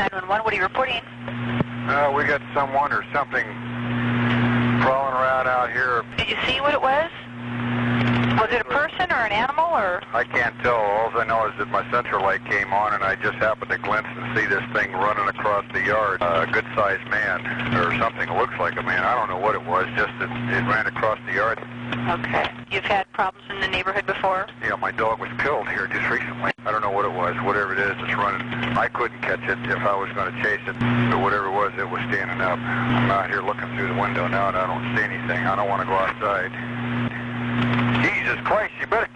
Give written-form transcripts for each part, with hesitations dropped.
911, what are you reporting? We got someone or something crawling around out here. Did you see what it was? Was it a person or an animal, or? I can't tell. All I know is that my central light came on and I just happened to glimpse and see this thing running across the yard. A good-sized man, or something. It looks like a man. I don't know what it was, just that it ran across the yard. Okay. You've had problems in the neighborhood before? Yeah, my dog was killed here just recently. I don't know what it was. Whatever it is, it's running. I couldn't catch it if I was going to chase it. But whatever it was standing up. I'm out here looking through the window now and I don't see anything. I don't want to go outside. Jesus Christ, you better...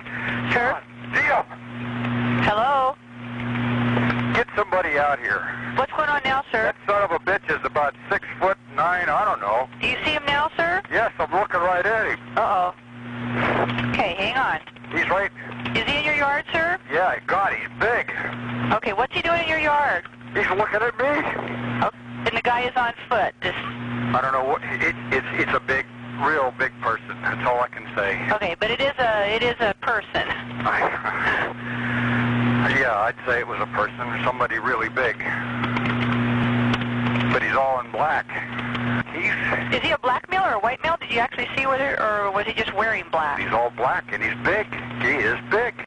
Sure. Dio! Hello? Get somebody out here. What's going on now, sir? That son of a bitch is about 6'9", I don't know. Do you see him now, sir? Yes, I'm looking right at him. Uh-oh. Okay, hang on. He's right... Is he in your yard, sir? Yeah, God, he's big. Okay, what's he doing in your yard? He's looking at me. Oh, and the guy is on foot. I don't know what... It's a big... real big person. That's all I can say. Okay, but it is a person. Yeah, I'd say it was a person, somebody really big. But he's all in black. Is he a black male or a white male? Did you actually see whether, or was he just wearing black? He's all black and he's big. He is big.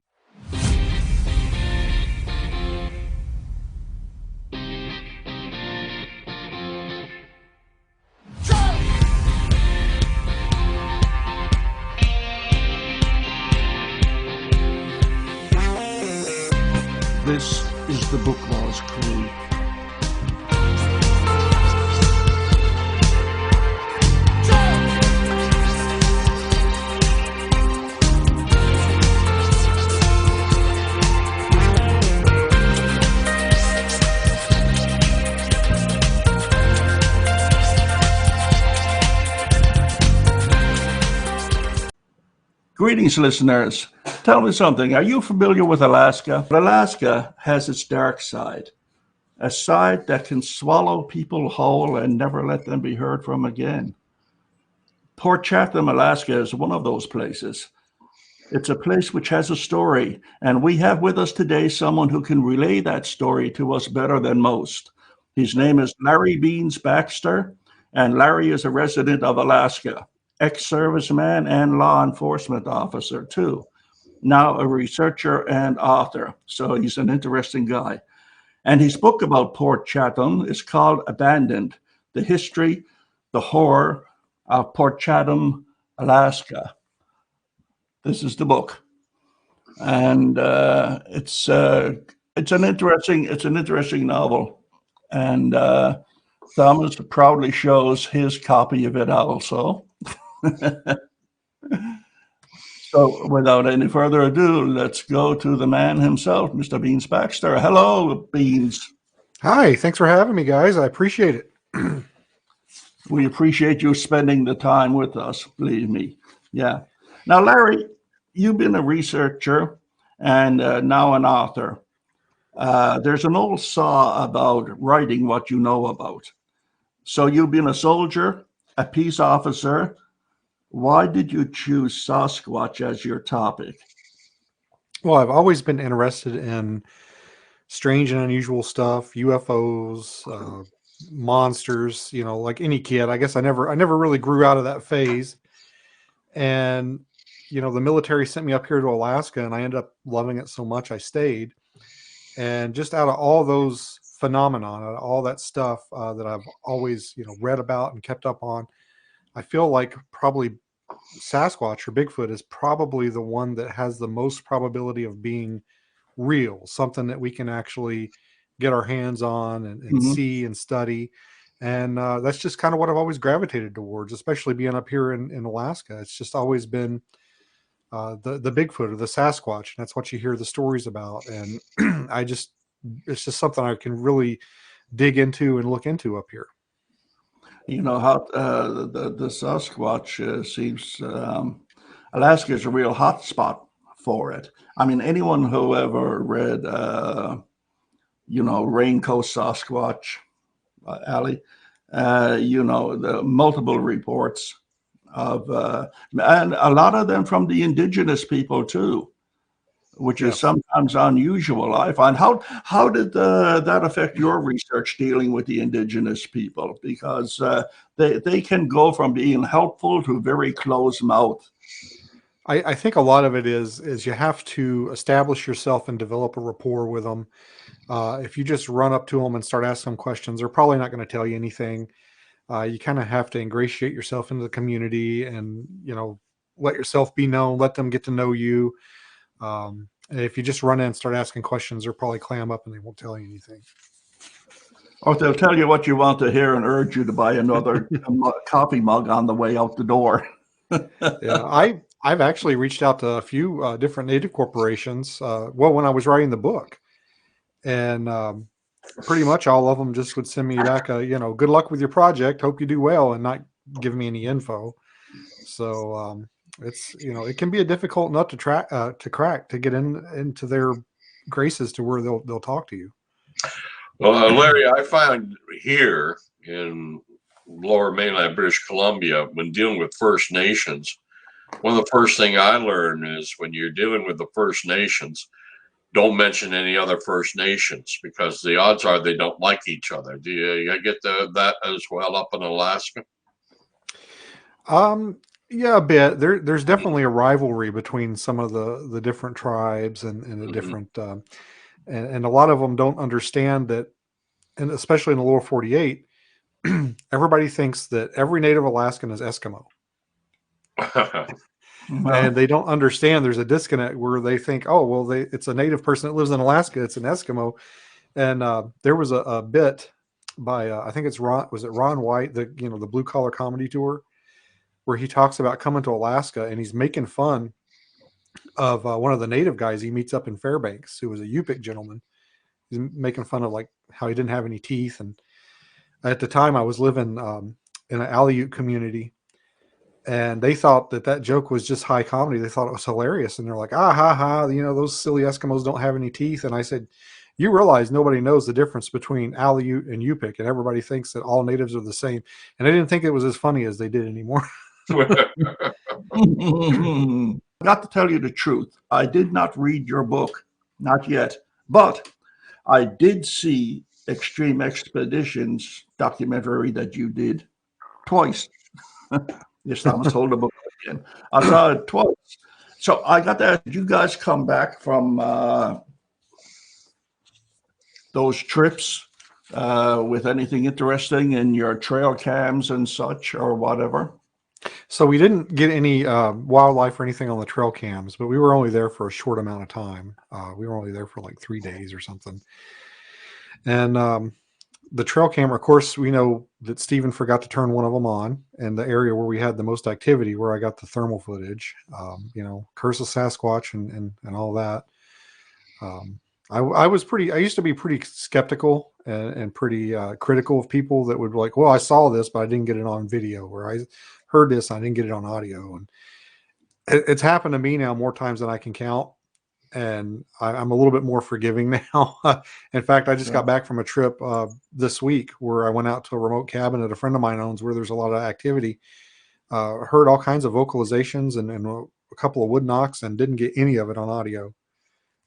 This is the Bukwas Crew. Greetings, listeners. Tell me something. Are you familiar with Alaska? Alaska has its dark side, a side that can swallow people whole and never let them be heard from again. Port Chatham, Alaska is one of those places. It's a place which has a story, and we have with us today someone who can relay that story to us better than most. His name is Larry Beans Baxter, and Larry is a resident of Alaska, ex-serviceman and law enforcement officer too. Now a researcher and author, so he's an interesting guy. And his book about Port Chatham is called Abandoned, The History, the Horror of Port Chatham, Alaska. This is the book. And it's an interesting novel. And Thomas proudly shows his copy of it also. So without any further ado, let's go to the man himself, Mr. Beans Baxter. Hello, Beans. Hi, thanks for having me, guys. I appreciate it. We appreciate you spending the time with us, believe me. Yeah. Now, Larry, you've been a researcher and now an author. There's an old saw about writing what you know about. So you've been a soldier, a peace officer. Why did you choose Sasquatch as your topic? Well, I've always been interested in strange and unusual stuff, UFOs, monsters, you know, like any kid. I guess I never really grew out of that phase. And, you know, the military sent me up here to Alaska and I ended up loving it so much I stayed. And just out of all those phenomenon, out of all that stuff that I've always, you know, read about and kept up on, I feel like probably Sasquatch or Bigfoot is probably the one that has the most probability of being real, something that we can actually get our hands on and see and study. And that's just kind of what I've always gravitated towards, especially being up here in Alaska. It's just always been the Bigfoot or the Sasquatch. And that's what you hear the stories about. And it's just something I can really dig into and look into up here. You know how the Sasquatch seems Alaska is a real hot spot for it. I mean, anyone who ever read Raincoat Sasquatch, Alley, the multiple reports of and a lot of them from the indigenous people too, which is Yes. sometimes unusual, I find. How did that affect your research dealing with the indigenous people? Because they can go from being helpful to very closed mouth. I think a lot of it is you have to establish yourself and develop a rapport with them. If you just run up to them and start asking them questions, they're probably not going to tell you anything. You kind of have to ingratiate yourself into the community and, let yourself be known, let them get to know you. And if you just run in and start asking questions, they'll probably clam up and they won't tell you anything. Or they'll tell you what you want to hear and urge you to buy another coffee mug on the way out the door. Yeah, I've actually reached out to a few different native corporations. When I was writing the book, and pretty much all of them just would send me back good luck with your project, hope you do well, and not give me any info. So it's it can be a difficult nut to crack to get into their graces to where they'll talk to you. Well, Larry, I found here in Lower Mainland British Columbia, when dealing with First Nations, one of the first thing I learned is when you're dealing with the First Nations, don't mention any other First Nations, because the odds are they don't like each other. Do you get that as well up in Alaska? Yeah, a bit. There's definitely a rivalry between some of the different tribes and the different, and a lot of them don't understand that, and especially in the lower 48, everybody thinks that every native Alaskan is Eskimo. And they don't understand there's a disconnect where they think, oh, well, it's a native person that lives in Alaska, it's an Eskimo. And there was a bit by I think it's Ron White, the blue collar comedy tour, where he talks about coming to Alaska and he's making fun of one of the native guys he meets up in Fairbanks, who was a Yupik gentleman. He's making fun of like how he didn't have any teeth. And at the time I was living in an Aleut community, and they thought that joke was just high comedy. They thought it was hilarious. And they're like, ah, ha, ha, those silly Eskimos don't have any teeth. And I said, you realize nobody knows the difference between Aleut and Yupik, and everybody thinks that all natives are the same. And I didn't think it was as funny as they did anymore. I got to tell you the truth. I did not read your book, not yet, but I did see Extreme Expeditions documentary that you did twice. Yes, I was told about it again. I saw it twice. So I got to ask, did you guys come back from those trips with anything interesting in your trail cams and such or whatever? So we didn't get any wildlife or anything on the trail cams, but we were only there for a short amount of time. We were only there for like 3 days or something. And the trail camera, of course, we know that Stephen forgot to turn one of them on, and the area where we had the most activity, where I got the thermal footage, Curse of Sasquatch and all that. I used to be pretty skeptical and pretty critical of people that would be like, well, I saw this, but I didn't get it on video, or I heard this, I didn't get it on audio. And it's happened to me now more times than I can count. And I'm a little bit more forgiving now. In fact, I just got back from a trip this week where I went out to a remote cabin that a friend of mine owns where there's a lot of activity. Heard all kinds of vocalizations and a couple of wood knocks, and didn't get any of it on audio.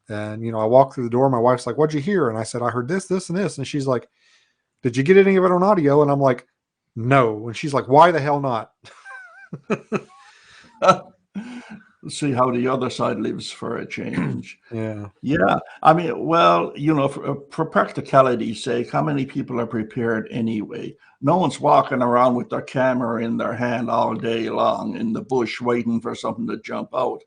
And, I walked through the door. My wife's like, what'd you hear? And I said, I heard this, this, and this. And she's like, did you get any of it on audio? And I'm like, no. And she's like, why the hell not? See how the other side lives for a change. Yeah. I mean, well, for practicality's sake, how many people are prepared anyway? No one's walking around with their camera in their hand all day long in the bush waiting for something to jump out.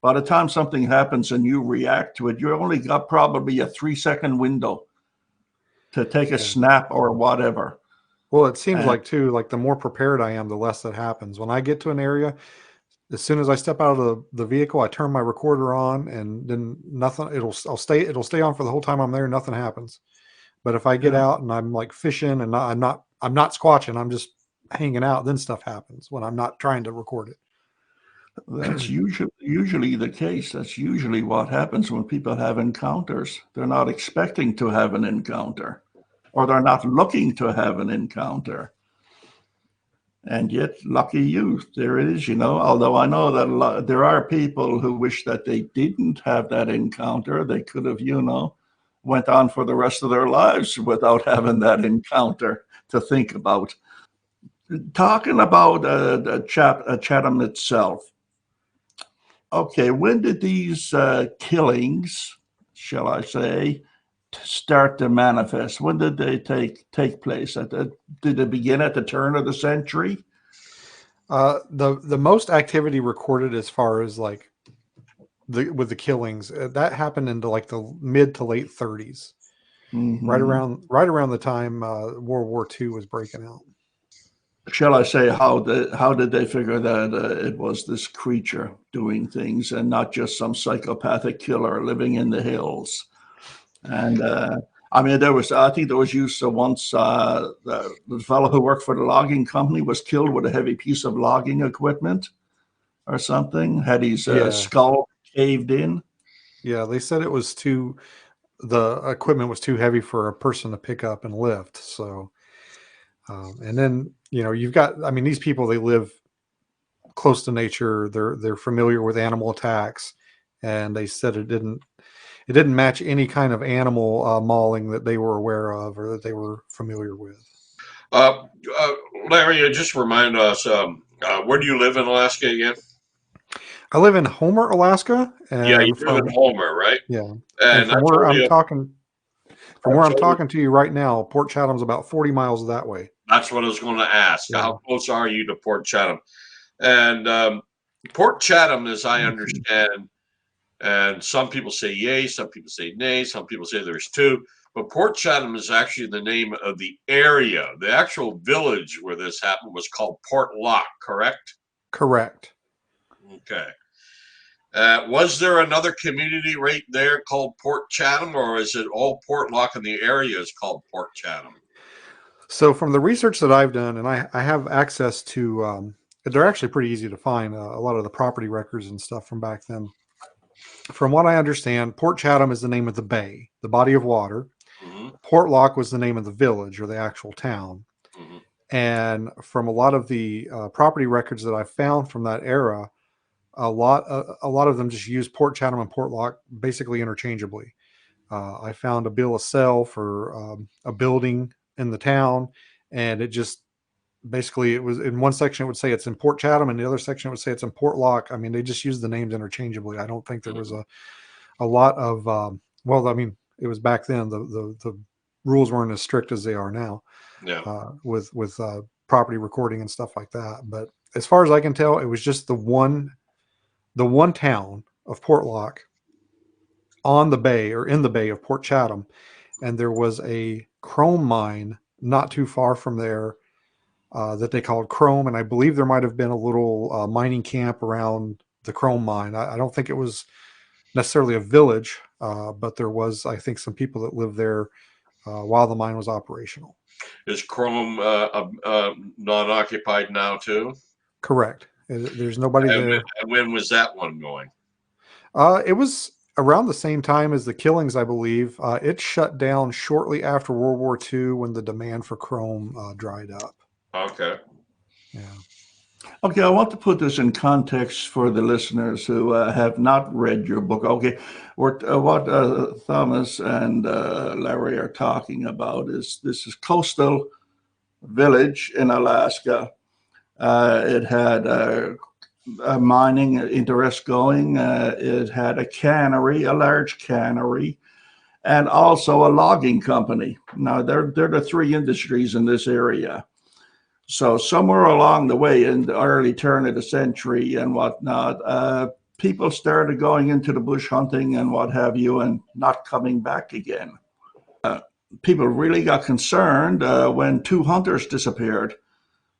By the time something happens and you react to it, you only got probably a 3-second window to take a snap or whatever. Well, it seems like the more prepared I am, the less that happens. When I get to an area, as soon as I step out of the vehicle, I turn my recorder on, and then nothing. It'll stay on for the whole time I'm there. Nothing happens. But if I get out and I'm like fishing and I'm not squatching, I'm just hanging out, then stuff happens when I'm not trying to record it. That's usually the case. That's usually what happens when people have encounters. They're not expecting to have an encounter, or they're not looking to have an encounter. And yet, lucky you, there it is, although I know that there are people who wish that they didn't have that encounter. They could have, went on for the rest of their lives without having that encounter to think about. Talking about Chatham itself. Okay, when did these killings, shall I say, start to manifest? When did they take place? Did it begin at the turn of the century? The most activity recorded as far as like with the killings that happened into like the mid to late 30s, right around the time World War II was breaking out. Shall I say, how did they figure that it was this creature doing things and not just some psychopathic killer living in the hills? And I think there was use once the fellow who worked for the logging company was killed with a heavy piece of logging equipment or something, had his skull caved in. Yeah, they said the equipment was too heavy for a person to pick up and lift. So, and then, you've got, these people, they live close to nature. They're familiar with animal attacks, and they said it didn't match any kind of animal mauling that they were aware of or that they were familiar with. Larry, just remind us, where do you live in Alaska again? I live in Homer, Alaska. And yeah, you live in Homer, right? Yeah. And from where I'm talking to you right now, Port Chatham's about 40 miles that way. That's what I was going to ask. Yeah. How close are you to Port Chatham? And Port Chatham, as I understand, and some people say yay, some people say nay, some people say there's two. But Port Chatham is actually the name of the area. The actual village where this happened was called Port Lock, correct? Correct. Okay. Was there another community right there called Port Chatham, or is it all Port Lock in the area is called Port Chatham? So from the research that I've done, and I have access to, they're actually pretty easy to find, a lot of the property records and stuff from back then. From what I understand, Port Chatham is the name of the bay, the body of water. Mm-hmm. Port Lock was the name of the village or the actual town. Mm-hmm. And from a lot of the property records that I found from that era, a lot of them just use Port Chatham and Port Lock basically interchangeably. I found a bill of sale for a building in the town, and it just basically, it was in one section it would say it's in Port Chatham, and the other section it would say it's in Port Lock. They just used the names interchangeably. I don't think there was a lot of it was back then. The rules weren't as strict as they are now. Yeah. With property recording and stuff like that. But as far as I can tell, it was just the one town of Port Lock on the bay or in the bay of Port Chatham, and there was a chrome mine not too far from there that they called Chrome, and I believe there might have been a little mining camp around the Chrome mine. I don't think it was necessarily a village, but there was, I think, some people that lived there while the mine was operational. Is Chrome non-occupied now too? Correct. There's nobody there. And when was that one going? It was around the same time as the killings, I believe. It shut down shortly after World War II when the demand for chrome dried up. Okay. Yeah. Okay, I want to put this in context for the listeners who have not read your book. Okay, what Thomas and Larry are talking about is this is coastal village in Alaska. It had a mining interest going. It had a cannery, a large cannery, and also a logging company. Now, they're the three industries in this area. So somewhere along the way in the early turn of the century and whatnot, people started going into the bush hunting and what have you and not coming back again. People really got concerned when two hunters disappeared.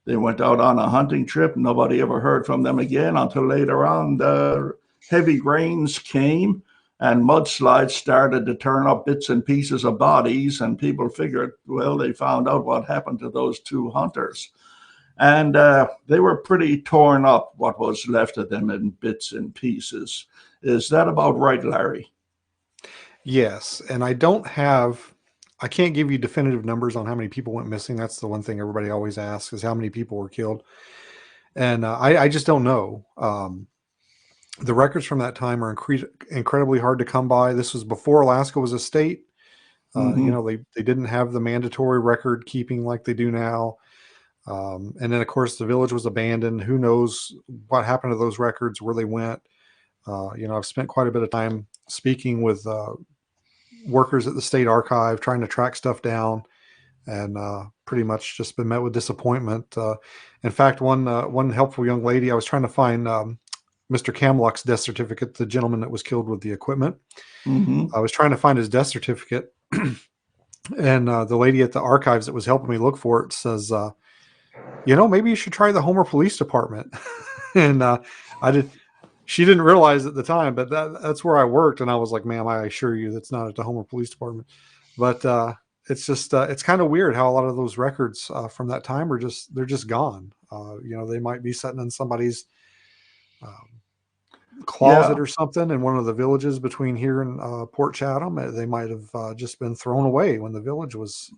They went out on a hunting trip. Nobody ever heard from them again until later on the heavy rains came and mudslides started to turn up bits and pieces of bodies, and people figured, well, they found out what happened to those two hunters. And they were pretty torn up, what was left of them, in bits and pieces. Is that about right, Larry? Yes, and I don't have I can't give you definitive numbers on how many people went missing. That's the one thing everybody always asks, is how many people were killed. And I just don't know. The records from that time are incredibly hard to come by. This was before Alaska was a state. You know, they didn't have the mandatory record keeping like they do now. And then, of course, the village was abandoned. Who knows what happened to those records, where they went. You know, I've spent quite a bit of time speaking with workers at the state archive, trying to track stuff down, and pretty much just been met with disappointment. In fact, one helpful young lady, I was trying to find Mr. Camlock's death certificate, the gentleman that was killed with the equipment. I was trying to find his death certificate, and the lady at the archives that was helping me look for it says, you know, maybe you should try the Homer Police Department. And she didn't realize at the time, but that's where I worked. And I was like, ma'am, I assure you that's not at the Homer Police Department. But it's just, it's kind of weird how a lot of those records from that time they're just gone. You know, they might be sitting in somebody's closet or something in one of the villages between here and Port Chatham. They might have just been thrown away when the village was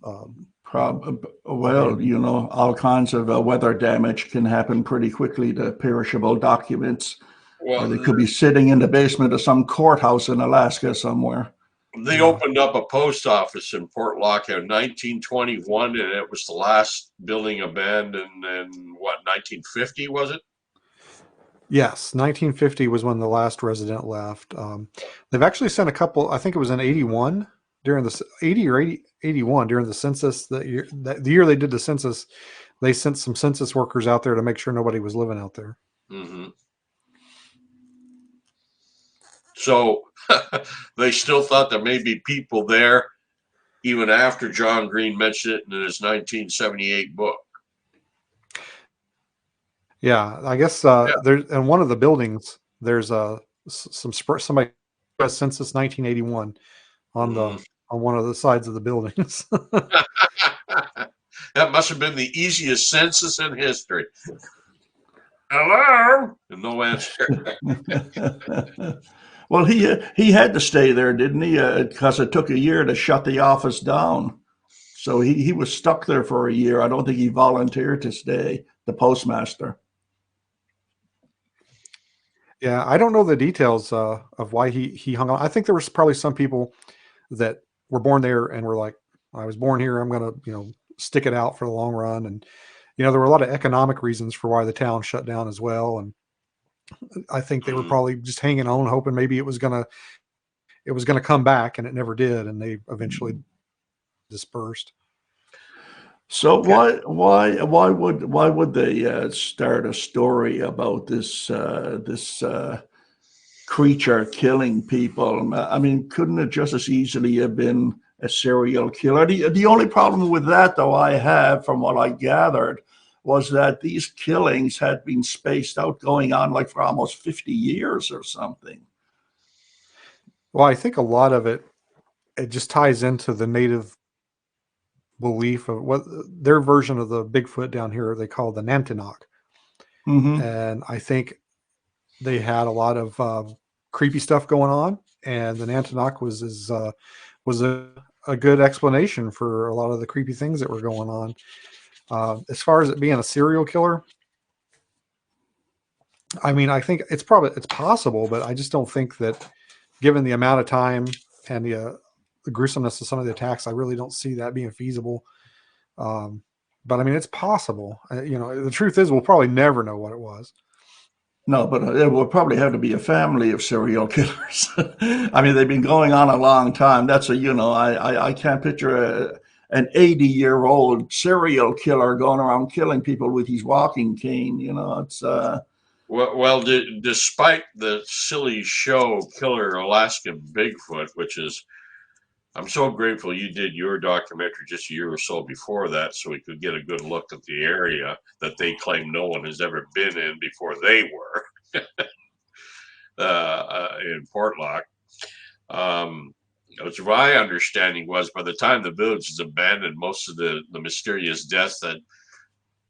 well, you know, all kinds of weather damage can happen pretty quickly to perishable documents. Well, they could be sitting in the basement of some courthouse in Alaska somewhere. They opened up a post office in Port Lock in 1921, and it was the last building abandoned in what, 1950 was it? Yes, 1950 was when the last resident left. They've actually sent a couple. I think it was in 81 during the 81 during the census. The year they did the census, they sent some census workers out there to make sure nobody was living out there. So they still thought there may be people there, even after John Green mentioned it in his 1978 book. Yeah, I guess there's in one of the buildings. There's somebody has census 1981 on one of the sides of the buildings. That must have been the easiest census in history. Hello, and no answer. Well, he had to stay there, didn't he? Because it took a year to shut the office down. So he was stuck there for a year. I don't think he volunteered to stay, the postmaster. Yeah, I don't know the details of why he hung on. I think there was probably some people that were born there and were like, I was born here, I'm going to, stick it out for the long run. And, there were a lot of economic reasons for why the town shut down as well. And I think they were probably just hanging on, hoping maybe it was going to come back, and it never did. And they eventually dispersed. So why would they start a story about this creature killing people? I mean, couldn't it just as easily have been a serial killer? The only problem with that, though, I have from what I gathered, was that these killings had been spaced out, going on like for almost 50 years or something. Well, I think a lot of it just ties into the native belief of what their version of the Bigfoot down here they call the Nantinaq. And I think they had a lot of creepy stuff going on, and the Nantinaq was a good explanation for a lot of the creepy things that were going on. As far as it being a serial killer, I mean, I think it's possible, but I just don't think that, given the amount of time and the gruesomeness of some of the attacks, I really don't see that being feasible. But I mean, it's possible. The truth is, we'll probably never know what it was. No, but it will probably have to be a family of serial killers. I mean, they've been going on a long time. That's I can't picture an 80-year-old serial killer going around killing people with his walking cane. It's Well, despite the silly show Killer Alaskan Bigfoot, which is, I'm so grateful you did your documentary just a year or so before that, so we could get a good look at the area that they claim no one has ever been in before they were in Port Lock. Which my understanding was, by the time the village was abandoned, most of the mysterious deaths that,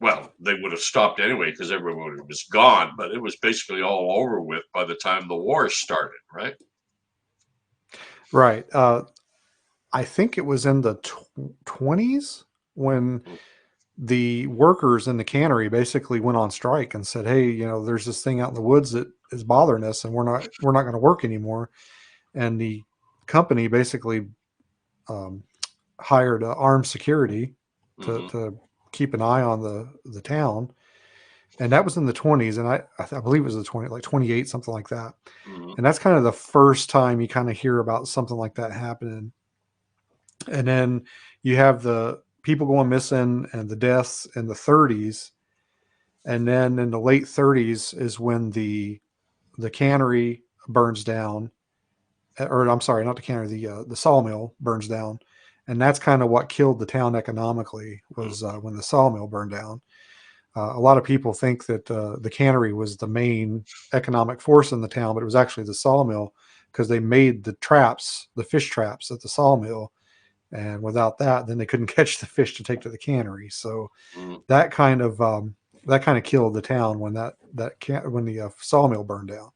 well, they would have stopped anyway because everyone was gone, but it was basically all over with by the time the war started, right? Right. I think it was in the 20s when the workers in the cannery basically went on strike and said, "Hey, there's this thing out in the woods that is bothering us, and we're not going to work anymore." And the company basically hired armed security to keep an eye on the town. And that was in the 20s, and I believe it was the 28, something like that. And that's kind of the first time you kind of hear about something like that happening. And then you have the people going missing and the deaths in the 30s. And then in the late 30s is when the cannery burns down, or I'm sorry, not the cannery, the sawmill burns down. And that's kind of what killed the town economically, was when the sawmill burned down. A lot of people think that the cannery was the main economic force in the town, but it was actually the sawmill, because they made the fish traps at the sawmill. And without that, then they couldn't catch the fish to take to the cannery. So that kind of killed the town when when the sawmill burned down.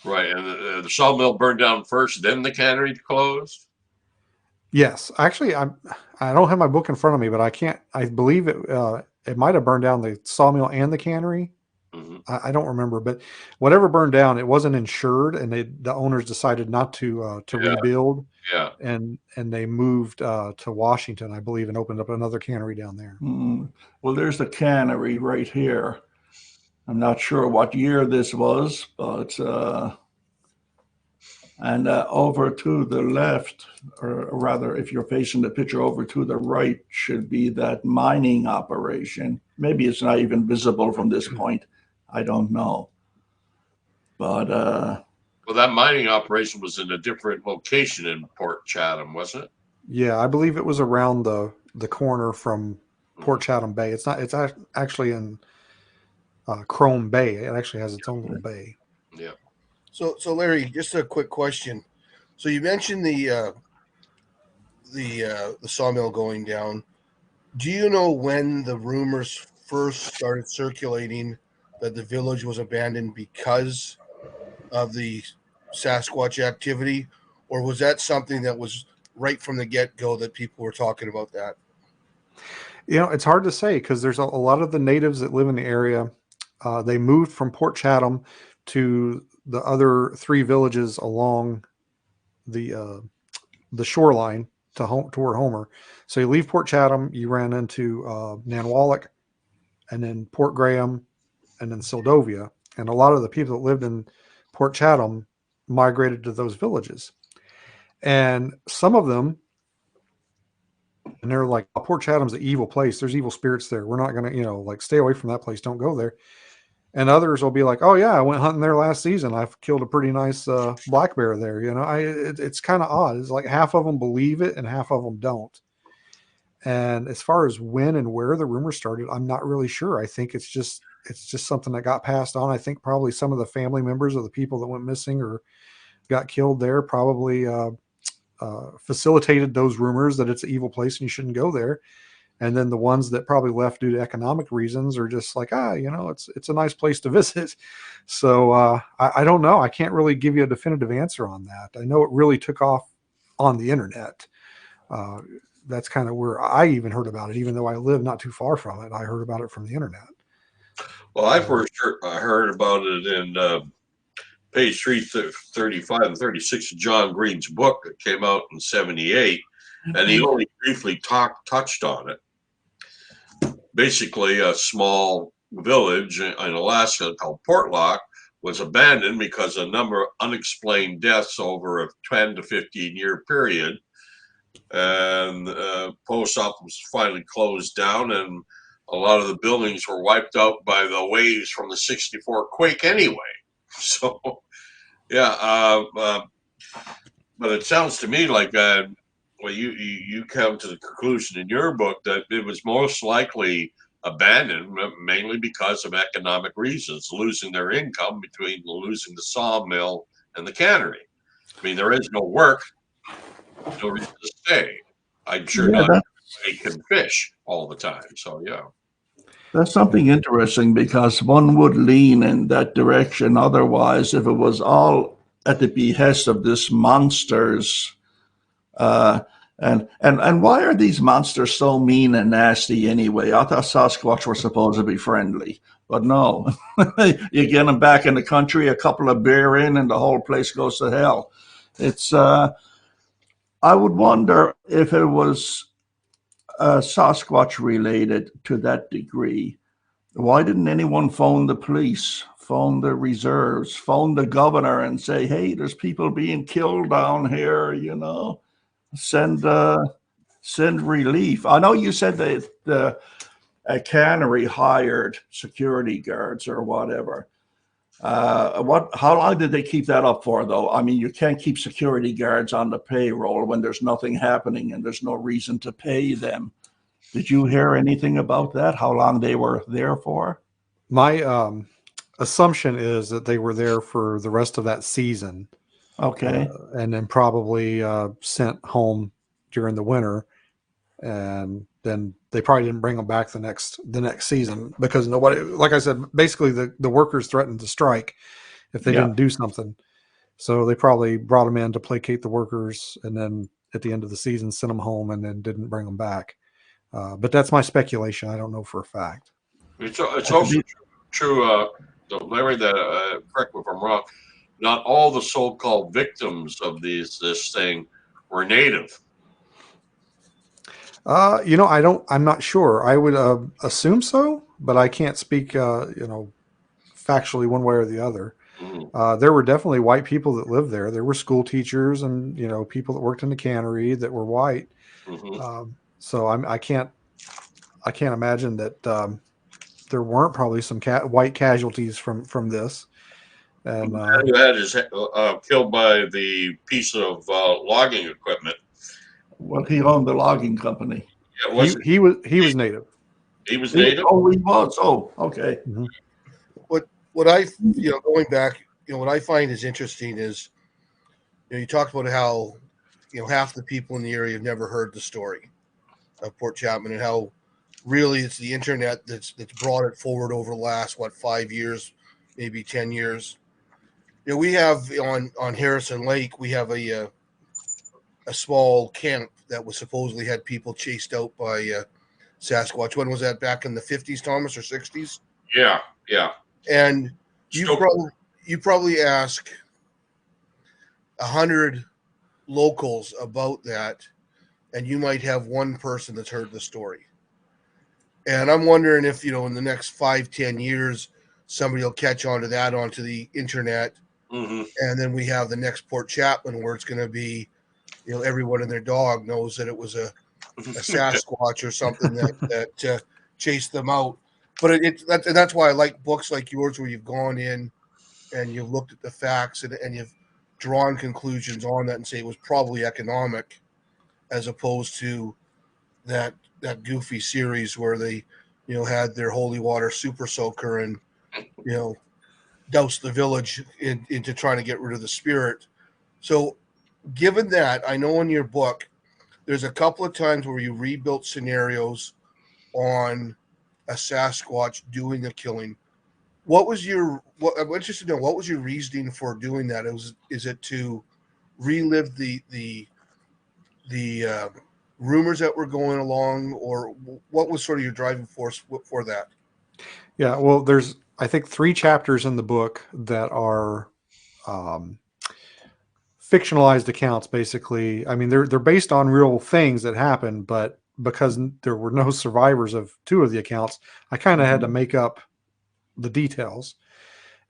Right, and the sawmill burned down first, then the cannery closed. Yes, actually, I don't have my book in front of me, but I believe it might have burned down the sawmill and the cannery. I don't remember, but whatever burned down, it wasn't insured, and the owners decided not to rebuild. Yeah, and they moved to Washington, I believe, and opened up another cannery down there. Well, there's the cannery right here. I'm not sure what year this was, but and over to the left, or rather, if you're facing the picture, over to the right should be that mining operation. Maybe it's not even visible from this point. I don't know. But well, that mining operation was in a different location in Port Chatham, wasn't it? Yeah, I believe it was around the corner from Port Chatham Bay. It's not. It's actually in Chrome Bay. It actually has its own little bay. Yeah. So Larry, just a quick question. So you mentioned the sawmill going down. Do you know when the rumors first started circulating that the village was abandoned because of the Sasquatch activity, or was that something that was right from the get-go that people were talking about that? It's hard to say, because there's a lot of the natives that live in the area. They moved from Port Chatham to the other 3 villages along the shoreline to where Homer. So you leave Port Chatham, you ran into Nanwalek, and then Port Graham, and then Sildovia. And a lot of the people that lived in Port Chatham migrated to those villages. And some of them, and they're like, oh, Port Chatham's an evil place. There's evil spirits there. We're not going to, stay away from that place. Don't go there. And others will be like, oh yeah, I went hunting there last season. I've killed a pretty nice black bear there. It's kind of odd. It's like half of them believe it and half of them don't. And as far as when and where the rumor started, I'm not really sure. I think it's just something that got passed on. I think probably some of the family members of the people that went missing or got killed there probably facilitated those rumors that it's an evil place and you shouldn't go there. And then the ones that probably left due to economic reasons are just like, it's a nice place to visit. So I don't know. I can't really give you a definitive answer on that. I know it really took off on the internet. That's kind of where I even heard about it, even though I live not too far from it. I heard about it from the internet. Well, I first heard about it in page 335 and 36 of John Green's book that came out in 78, and he only briefly touched on it. Basically, a small village in Alaska called Portlock was abandoned because a number of unexplained deaths over a 10 to 15 year period. And the post office was finally closed down, and a lot of the buildings were wiped out by the waves from the 64 quake anyway. So, yeah, but it sounds to me like you come to the conclusion in your book that it was most likely abandoned mainly because of economic reasons, losing their income between losing the sawmill and the cannery. I mean, there is no work, no reason to stay. I'm sure not everybody can fish all the time. So, yeah. That's something interesting, because one would lean in that direction. Otherwise, if it was all at the behest of this monsters, And why are these monsters so mean and nasty anyway? I thought Sasquatch were supposed to be friendly, but no. You get them back in the country, a couple of beer in, and the whole place goes to hell. It's I would wonder if it was Sasquatch related to that degree. Why didn't anyone phone the police, phone the reserves, phone the governor and say, hey, there's people being killed down here, you know? Send relief. I know you said that a cannery hired security guards or whatever. How long did they keep that up for, though? I mean, you can't keep security guards on the payroll when there's nothing happening and there's no reason to pay them. Did you hear anything about that? How long they were there for? My assumption is that they were there for the rest of that season. Okay. And then probably sent home during the winter, and then they probably didn't bring them back the next season because nobody, like I said, basically the workers threatened to strike if they didn't do something. So they probably brought them in to placate the workers, and then at the end of the season sent them home and then didn't bring them back. But that's my speculation. I don't know for a fact. It's also true, Larry, that correct me if I'm wrong, not all the so-called victims of this thing were native. I'm not sure. I would assume so, but I can't speak, factually one way or the other. Mm-hmm. There were definitely white people that lived there. There were school teachers and, people that worked in the cannery that were white. Mm-hmm. So I can't imagine that there weren't probably some white casualties from this. And the man who had his killed by the piece of logging equipment. Well, he owned the logging company. Yeah, he was native. He was native. Oh, he was. Oh, okay. Mm-hmm. What I going back, what I find is interesting is, you talked about how, half the people in the area have never heard the story of Port Chatham, and how really it's the internet that's brought it forward over the last 5 years, maybe 10 years. We have on Harrison Lake, we have a small camp that was supposedly had people chased out by Sasquatch. When was that? Back in the 50s, Thomas, or 60s? Yeah. And you probably ask 100 locals about that, and you might have one person that's heard the story. And I'm wondering if, in the next 5-10 years, somebody will catch onto the internet. Mm-hmm. And then we have the next Port Chatham where it's going to be, everyone and their dog knows that it was a Sasquatch or something that chased them out. But that's why I like books like yours where you've gone in and you've looked at the facts and you've drawn conclusions on that and say it was probably economic, as opposed to that goofy series where they, had their holy water super soaker and, doused the village into trying to get rid of the spirit. So given that, I know in your book, there's a couple of times where you rebuilt scenarios on a Sasquatch doing a killing. I'm interested to know, what was your reasoning for doing that? Is it to relive the rumors that were going along, or what was sort of your driving force for that? Yeah, well, there's, I think, 3 chapters in the book that are fictionalized accounts, basically. I mean, they're based on real things that happened, but because there were no survivors of 2 of the accounts, I kind of had to make up the details.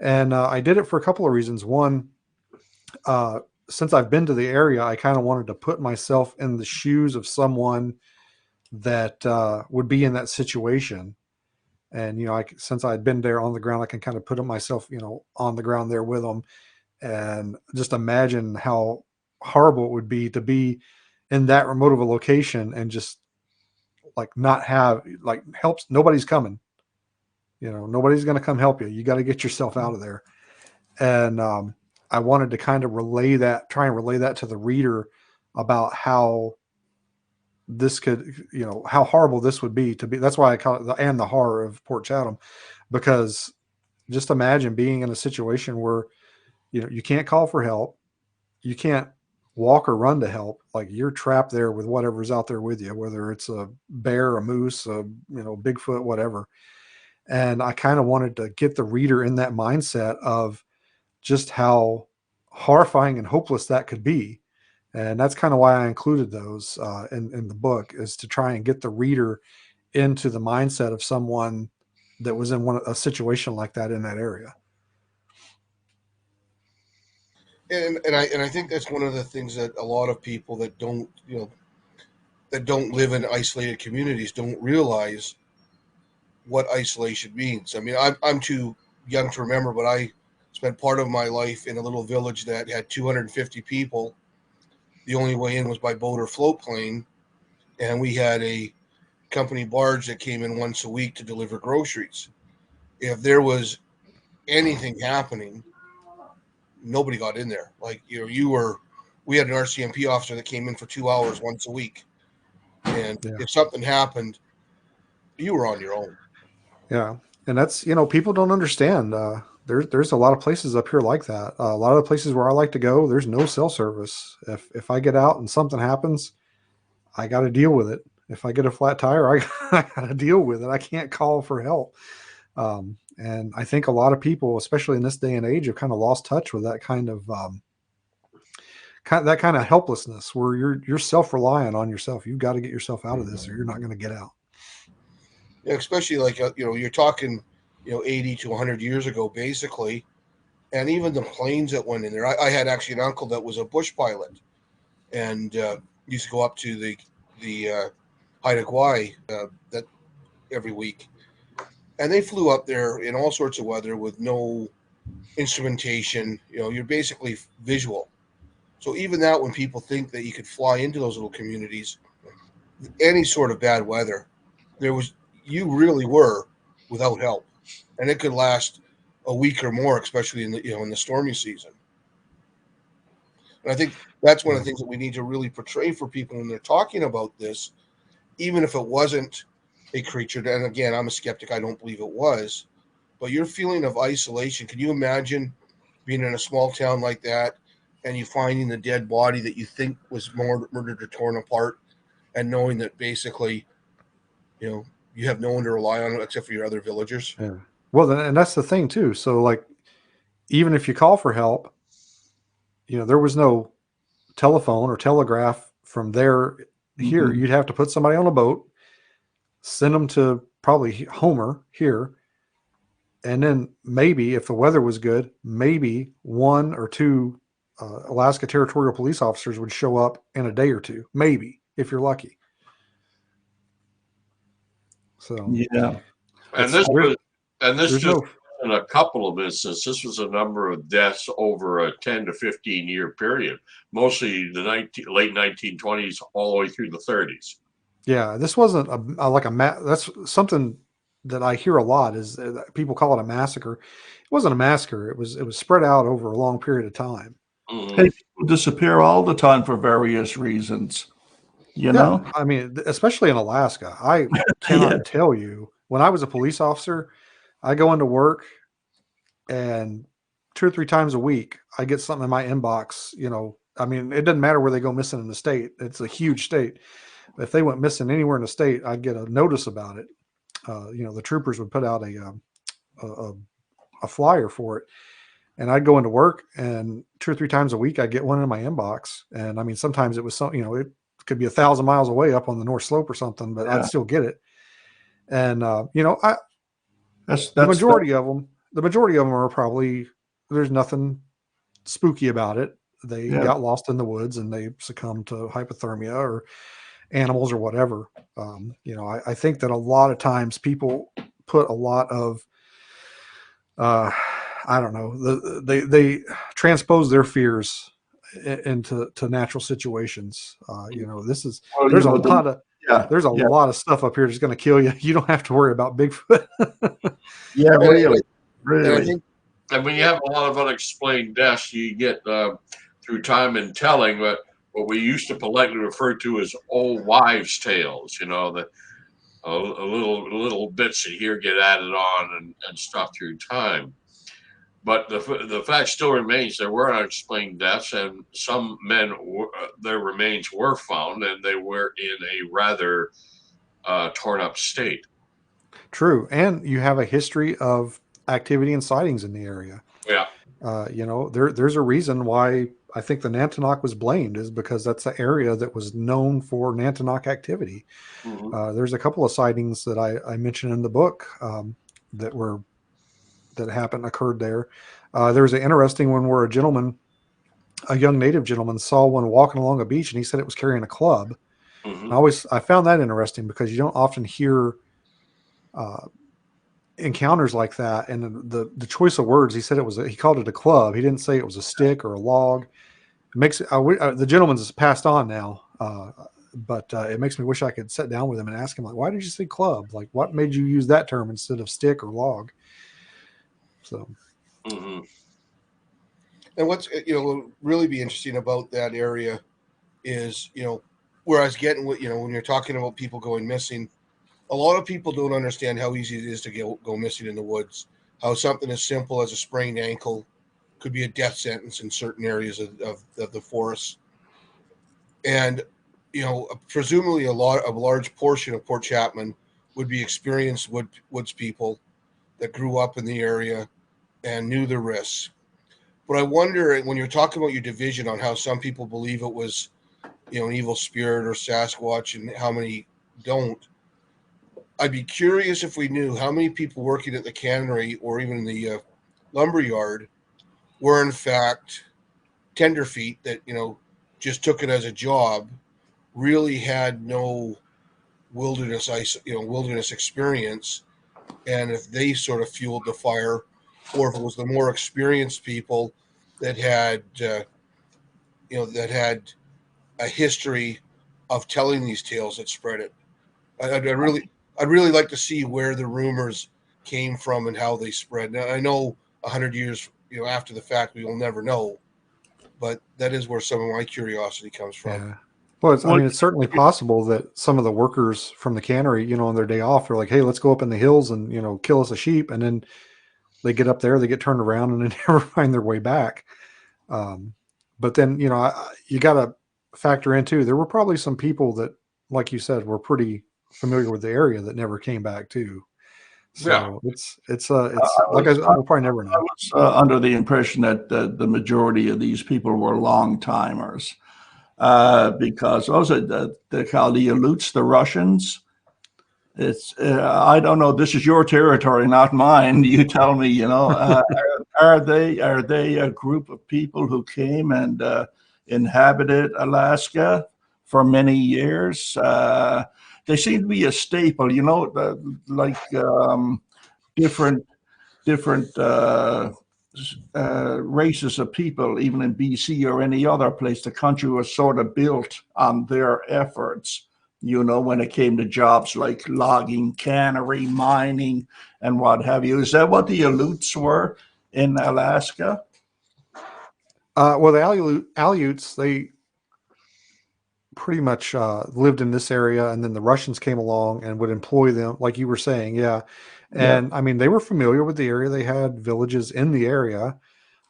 And I did it for a couple of reasons. One, since I've been to the area, I kind of wanted to put myself in the shoes of someone that would be in that situation. And, since I'd been there on the ground, I can kind of put myself, on the ground there with them and just imagine how horrible it would be to be in that remote of a location and just not have helps. Nobody's coming, nobody's going to come help you. You got to get yourself out of there. And I wanted to kind of try and relay that to the reader about how this could, how horrible this would be to be. That's why I call it the horror of Port Chatham, because just imagine being in a situation where, you can't call for help. You can't walk or run to help, like you're trapped there with whatever's out there with you, whether it's a bear, a moose, Bigfoot, whatever. And I kind of wanted to get the reader in that mindset of just how horrifying and hopeless that could be. And that's kind of why I included those in the book, is to try and get the reader into the mindset of someone that was in a situation like that in that area. And I think that's one of the things that a lot of people that don't live in isolated communities don't realize what isolation means. I mean, I'm too young to remember, but I spent part of my life in a little village that had 250 people. The only way in was by boat or float plane, and we had a company barge that came in once a week to deliver groceries. If there was anything happening, nobody got in there. Like, we had an RCMP officer that came in for 2 hours once a week. And if something happened, you were on your own. Yeah. And that's, people don't understand. There's a lot of places up here like that. A lot of the places where I like to go, there's no cell service. If I get out and something happens, I got to deal with it. If I get a flat tire, I got to deal with it. I can't call for help. And I think a lot of people, especially in this day and age, have kind of lost touch with that kind of helplessness, where you're self-reliant on yourself. You've got to get yourself out of this, or you're not going to get out. Yeah, especially like you're talking 80 to 100 years ago, basically, and even the planes that went in there. I had actually an uncle that was a bush pilot, and used to go up to the Haida Gwaii that every week. And they flew up there in all sorts of weather with no instrumentation. You're basically visual. So even that, when people think that you could fly into those little communities, any sort of bad weather, you really were without help, and it could last a week or more, especially in the stormy season. And I think that's one of the things that we need to really portray for people when they're talking about this, even if it wasn't a creature. And again, I'm a skeptic. I don't believe it was. But your feeling of isolation, can you imagine being in a small town like that and you finding the dead body that you think was murdered or torn apart, and knowing that basically, you have no one to rely on except for your other villagers? Yeah. Well, and that's the thing too. So like, even if you call for help, there was no telephone or telegraph from there here. You'd have to put somebody on a boat, send them to probably Homer here, and then maybe, if the weather was good, maybe 1 or 2 Alaska Territorial Police officers would show up in a day or two, maybe, if you're lucky. So yeah, and this just in a couple of instances. This was a number of deaths over a 10 to 15 year period, mostly the late 1920s all the way through the 30s. Yeah, this wasn't that's something that I hear a lot, is people call it a massacre. It wasn't a massacre. It was spread out over a long period of time. Mm-hmm. Hey, people disappear all the time for various reasons. I mean, especially in Alaska. I cannot tell you, when I was a police officer, I go into work and 2 or 3 times a week, I get something in my inbox. I mean, it doesn't matter where they go missing in the state. It's a huge state. If they went missing anywhere in the state, I'd get a notice about it. The troopers would put out a flyer for it, and I'd go into work, and 2 or 3 times a week, I'd get one in my inbox. And I mean, sometimes it was it could be 1,000 miles away up on the North Slope or something, but I'd still get it. And the majority of them are probably, there's nothing spooky about it. They got lost in the woods and they succumbed to hypothermia or animals or whatever. I think that a lot of times people put a lot of, I don't know, they transpose their fears into natural situations. There's a lot of stuff up here that's going to kill you. You don't have to worry about Bigfoot. Yeah, really. And when you have a lot of unexplained deaths, you get through time and telling what we used to politely refer to as old wives' tales. The little bits that here get added on and stuff through time. But the fact still remains there were unexplained deaths, and some men, their remains were found, and they were in a rather torn up state. True. And you have a history of activity and sightings in the area. Yeah. You know, there's a reason why I think the Nantinaq was blamed, is because that's the area that was known for Nantinaq activity. Mm-hmm. There's a couple of sightings that I mentioned in the book that occurred there. There was an interesting one where a young native gentleman, saw one walking along a beach, and he said it was carrying a club. Mm-hmm. I found that interesting because you don't often hear encounters like that. And the choice of words, he said he called it a club. He didn't say it was a stick or a log. It makes the gentleman's passed on now, but it makes me wish I could sit down with him and ask him, like, why did you say club? Like, what made you use that term instead of stick or log? So, Mm-hmm. And what's will really be interesting about that area is where I was getting with when you're talking about people going missing, a lot of people don't understand how easy it is to go missing in the woods. How something as simple as a sprained ankle could be a death sentence in certain areas of the forest, and presumably a large portion of Port Chatham would be experienced woods people that grew up in the area and knew the risks. But I wonder, when you're talking about your division on how some people believe it was, an evil spirit or Sasquatch, and how many don't, I'd be curious if we knew how many people working at the cannery or even in the lumber yard were in fact tenderfeet that just took it as a job, really had no wilderness experience, and if they sort of fueled the fire, or if it was the more experienced people that had a history of telling these tales that spread it. I'd really like to see where the rumors came from and how they spread. Now, I know 100 years after the fact we will never know, but that is where some of my curiosity comes from. yeah. Well, it's certainly possible that some of the workers from the cannery, on their day off, they're like, hey, let's go up in the hills and, kill us a sheep. And then they get up there, they get turned around, and they never find their way back. But then, you got to factor in too, there were probably some people that, like you said, were pretty familiar with the area that never came back too. So Yeah. it's like we'll probably never know. I was under the impression that the majority of these people were long timers, because also they call the Aleuts the Russians. It's I don't know. This is your territory, not mine. You tell me. Are they a group of people who came and inhabited Alaska for many years? They seem to be a staple. Like different races of people, even in BC or any other place. The country was sort of built on their efforts. When it came to jobs like logging, cannery, mining, and what have you. Is that what the Aleuts were in Alaska? Well, the Aleuts, they pretty much lived in this area, and then the Russians came along and would employ them, like you were saying, yeah. And yeah. I mean, they were familiar with the area. They had villages in the area.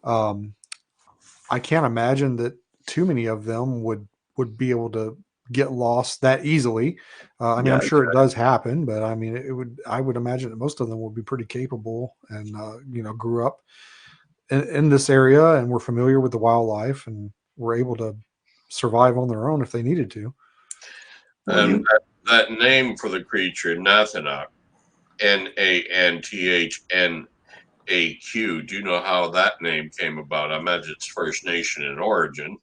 I can't imagine that too many of them would be able to get lost that easily. I'm sure it does happen, but I mean, I would imagine that most of them would be pretty capable and, grew up in this area and were familiar with the wildlife and were able to survive on their own if they needed to. And that name for the creature, Nantinaq, Nanthnaq. Do you know how that name came about? I imagine it's First Nation in origin.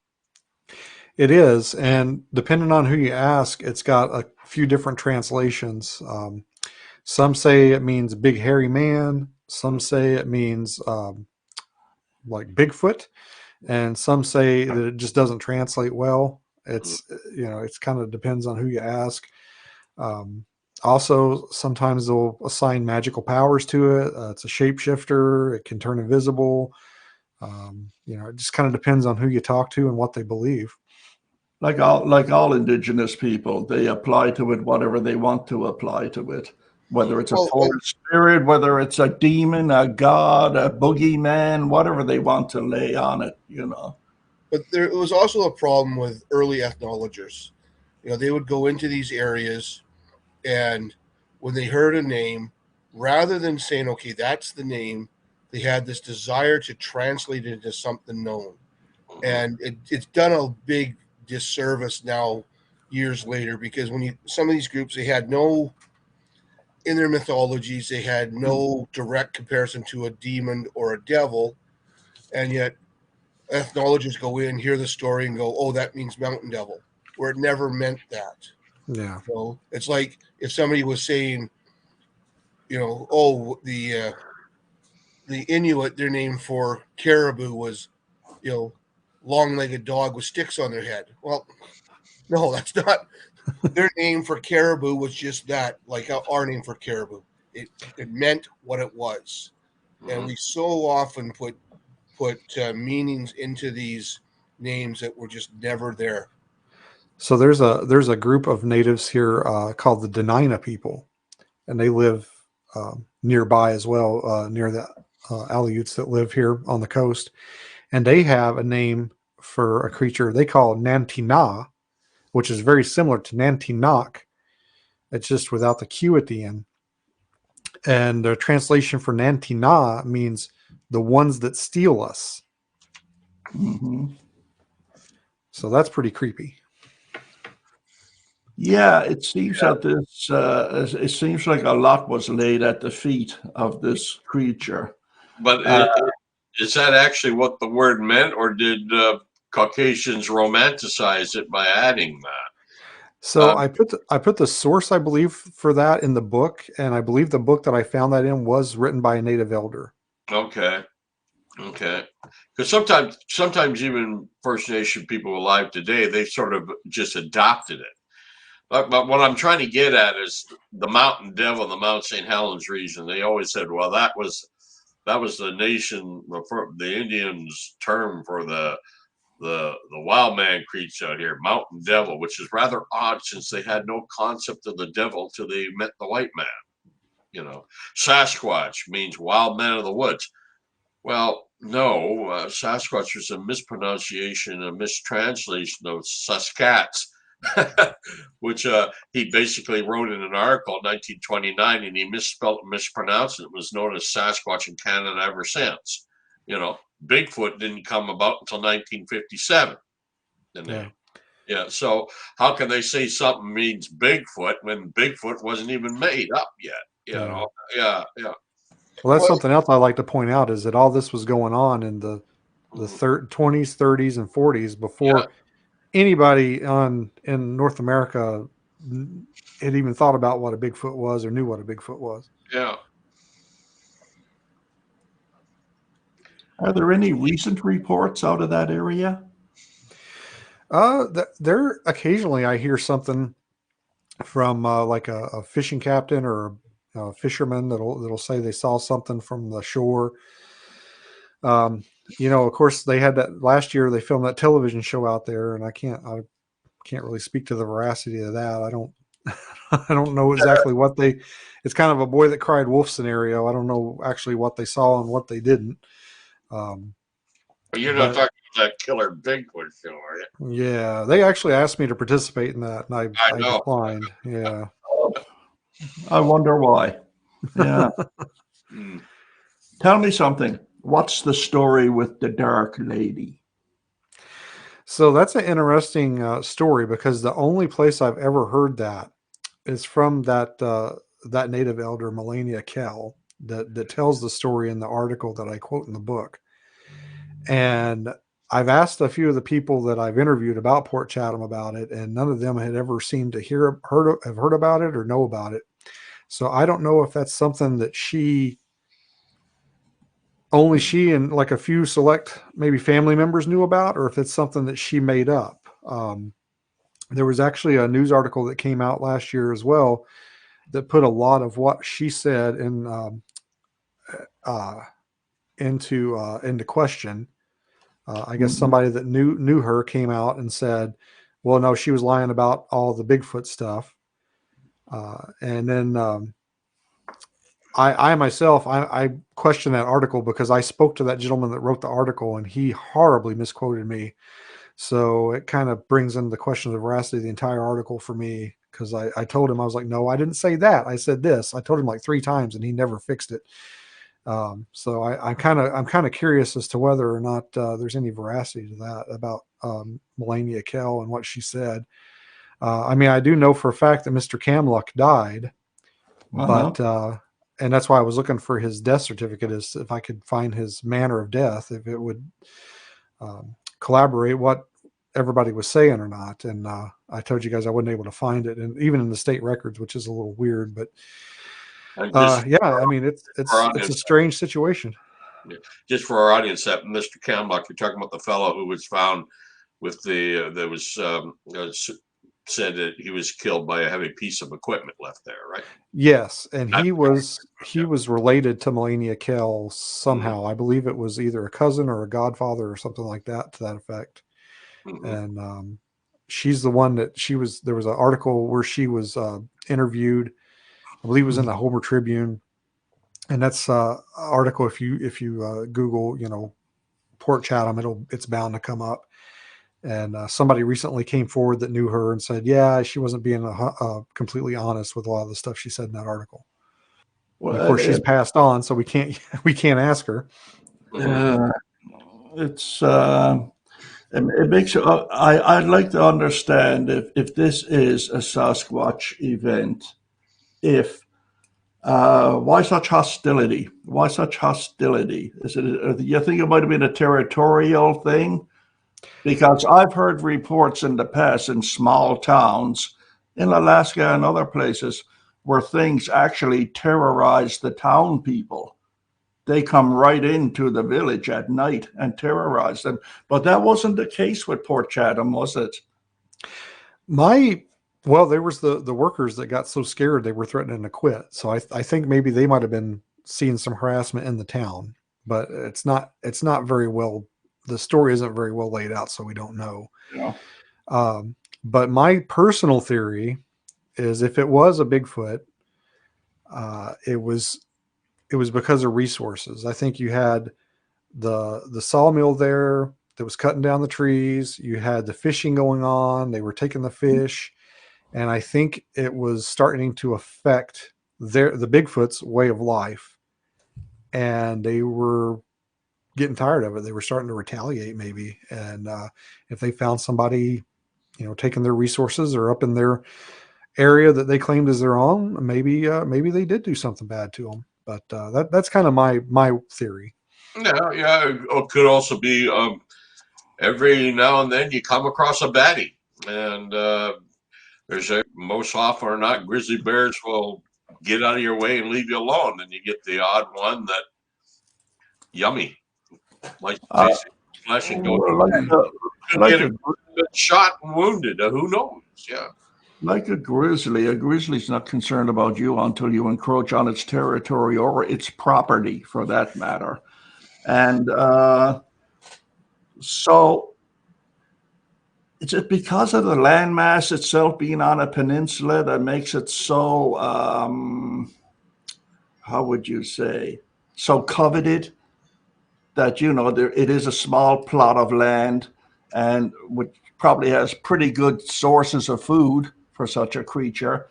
It is, and depending on who you ask, it's got a few different translations. Some say it means big hairy man. Some say it means like Bigfoot, and some say that it just doesn't translate well. It's it's kind of depends on who you ask. Also, sometimes they'll assign magical powers to it. It's a shapeshifter. It can turn invisible. It just kind of depends on who you talk to and what they believe. Like all indigenous people, they apply to it whatever they want to apply to it. whether it's a Oh, forest spirit, whether it's a demon, a god, a boogeyman, whatever they want to lay on it, you know. but there was also a problem with early ethnologers. They would go into these areas, and when they heard a name, rather than saying, okay, that's the name, they had this desire to translate it into something known. And it's done a big disservice now, years later, because some of these groups, they had no, in their mythologies, they had no direct comparison to a demon or a devil, and yet ethnologists go in, hear the story, and go, "Oh, that means mountain devil," where it never meant that. Yeah. It's like if somebody was saying, "Oh, the Inuit, their name for caribou was, long-legged dog with sticks on their head." Well, no, that's not. Their name for caribou was just that, like our name for caribou. It meant what it was, and we so often put meanings into these names that were just never there. So there's a group of natives here called the Denina people, and they live nearby as well, near the Aleuts that live here on the coast. And they have a name for a creature they call Nantina, which is very similar to Nantinaq. It's just without the Q at the end. And the translation for Nantina means the ones that steal us. Mm-hmm. So that's pretty creepy. Yeah, it seems that it seems like a lot was laid at the feet of this creature. But is that actually what the word meant, or did Caucasians romanticize it by adding that? So I put the source, I believe, for that in the book, and I believe the book that I found that in was written by a native elder. Okay. Because sometimes even First Nation people alive today, they sort of just adopted it. But what I'm trying to get at is the Mountain Devil, the Mount St. Helens region. They always said, well, that was the nation, the Indians' term for the wild man creature out here, Mountain Devil, which is rather odd since they had no concept of the devil till they met the white man. Sasquatch means wild man of the woods. Well, no, Sasquatch was a mispronunciation, a mistranslation of Saskats, which he basically wrote in an article in 1929, and he mispronounced it. It was known as Sasquatch in Canada ever since. Bigfoot didn't come about until 1957. Yeah. So how can they say something means Bigfoot when Bigfoot wasn't even made up yet? Yeah. Well, that's something else I like to point out is that all this was going on in the 20s, 30s, and 40s before anybody in North America had even thought about what a Bigfoot was or knew what a Bigfoot was. Yeah. Are there any recent reports out of that area? There occasionally I hear something from like a fishing captain or a fisherman that'll say they saw something from the shore. Of course they had that last year. They filmed that television show out there, and I can't really speak to the veracity of that. I don't know exactly what it's kind of a boy that cried wolf scenario. I don't know actually what they saw and what they didn't. But you're not talking about that killer Bigfoot show, are you? Yeah, they actually asked me to participate in that, and I declined. Yeah. I wonder why. Yeah. Tell me something. What's the story with the Dark Lady? So that's an interesting story because the only place I've ever heard that is from that native elder, Melania Kell, that tells the story in the article that I quote in the book. And I've asked a few of the people that I've interviewed about Port Chatham about it, and none of them had ever seemed to have heard about it or know about it. So I don't know if that's something that only she and like a few select maybe family members knew about, or if it's something that she made up. There was actually a news article that came out last year as well that put a lot of what she said into question. I guess somebody that knew her came out and said, well, no, she was lying about all the Bigfoot stuff. And then I myself, I question that article because I spoke to that gentleman that wrote the article and he horribly misquoted me. So it kind of brings into the question of the veracity of the entire article for me, because I told him, I was like, no, I didn't say that. I said this. I told him like 3 times and he never fixed it. So I'm kind of curious as to whether or not there's any veracity to that about Melania Kell and what she said. I mean, I do know for a fact that Mr. Camluck died, but and that's why I was looking for his death certificate, is if I could find his manner of death, if it would collaborate what everybody was saying or not. And I told you guys I wasn't able to find it, and even in the state records, which is a little weird. But yeah, I mean, it's a strange situation. Just for our audience, that Mr. Camlock, you're talking about the fellow who was found with there was said that he was killed by a heavy piece of equipment left there, right? Yes, and he was related to Melania Kell somehow. Mm-hmm. I believe it was either a cousin or a godfather or something like that, to that effect. Mm-hmm. And she's the one that there was an article where she was interviewed. I believe it was in the Homer Tribune, and that's article. If you Google, Port Chatham, it's bound to come up. And somebody recently came forward that knew her and said, yeah, she wasn't being completely honest with a lot of the stuff she said in that article. Well, of course, she's passed on, so we can't ask her. It makes I'd like to understand if this is a Sasquatch event, why such hostility? Why such hostility? Is it? You think it might have been a territorial thing? Because I've heard reports in the past in small towns in Alaska and other places where things actually terrorize the town people. They come right into the village at night and terrorize them. But that wasn't the case with Port Chatham, was it? Well, there was the workers that got so scared they were threatening to quit. So I think maybe they might have been seeing some harassment in the town, but it's not very well. The story isn't very well laid out, so we don't know. Yeah. But my personal theory is, if it was a Bigfoot, it was because of resources. I think you had the sawmill there that was cutting down the trees. You had the fishing going on. They were taking the fish, and I think it was starting to affect the Bigfoot's way of life, and they were getting tired of it. They were starting to retaliate, maybe. And if they found somebody, taking their resources or up in their area that they claimed as their own, maybe they did do something bad to them. But that's kind of my theory. Yeah. It could also be every now and then you come across a baddie, and most often or not, grizzly bears will get out of your way and leave you alone. And you get the odd one that yummy. Like flesh and get shot and wounded. Who knows? Yeah. Like a grizzly's not concerned about you until you encroach on its territory or its property, for that matter. And so is it because of the landmass itself being on a peninsula that makes it so, how would you say, so coveted? That it is a small plot of land, and which probably has pretty good sources of food for such a creature,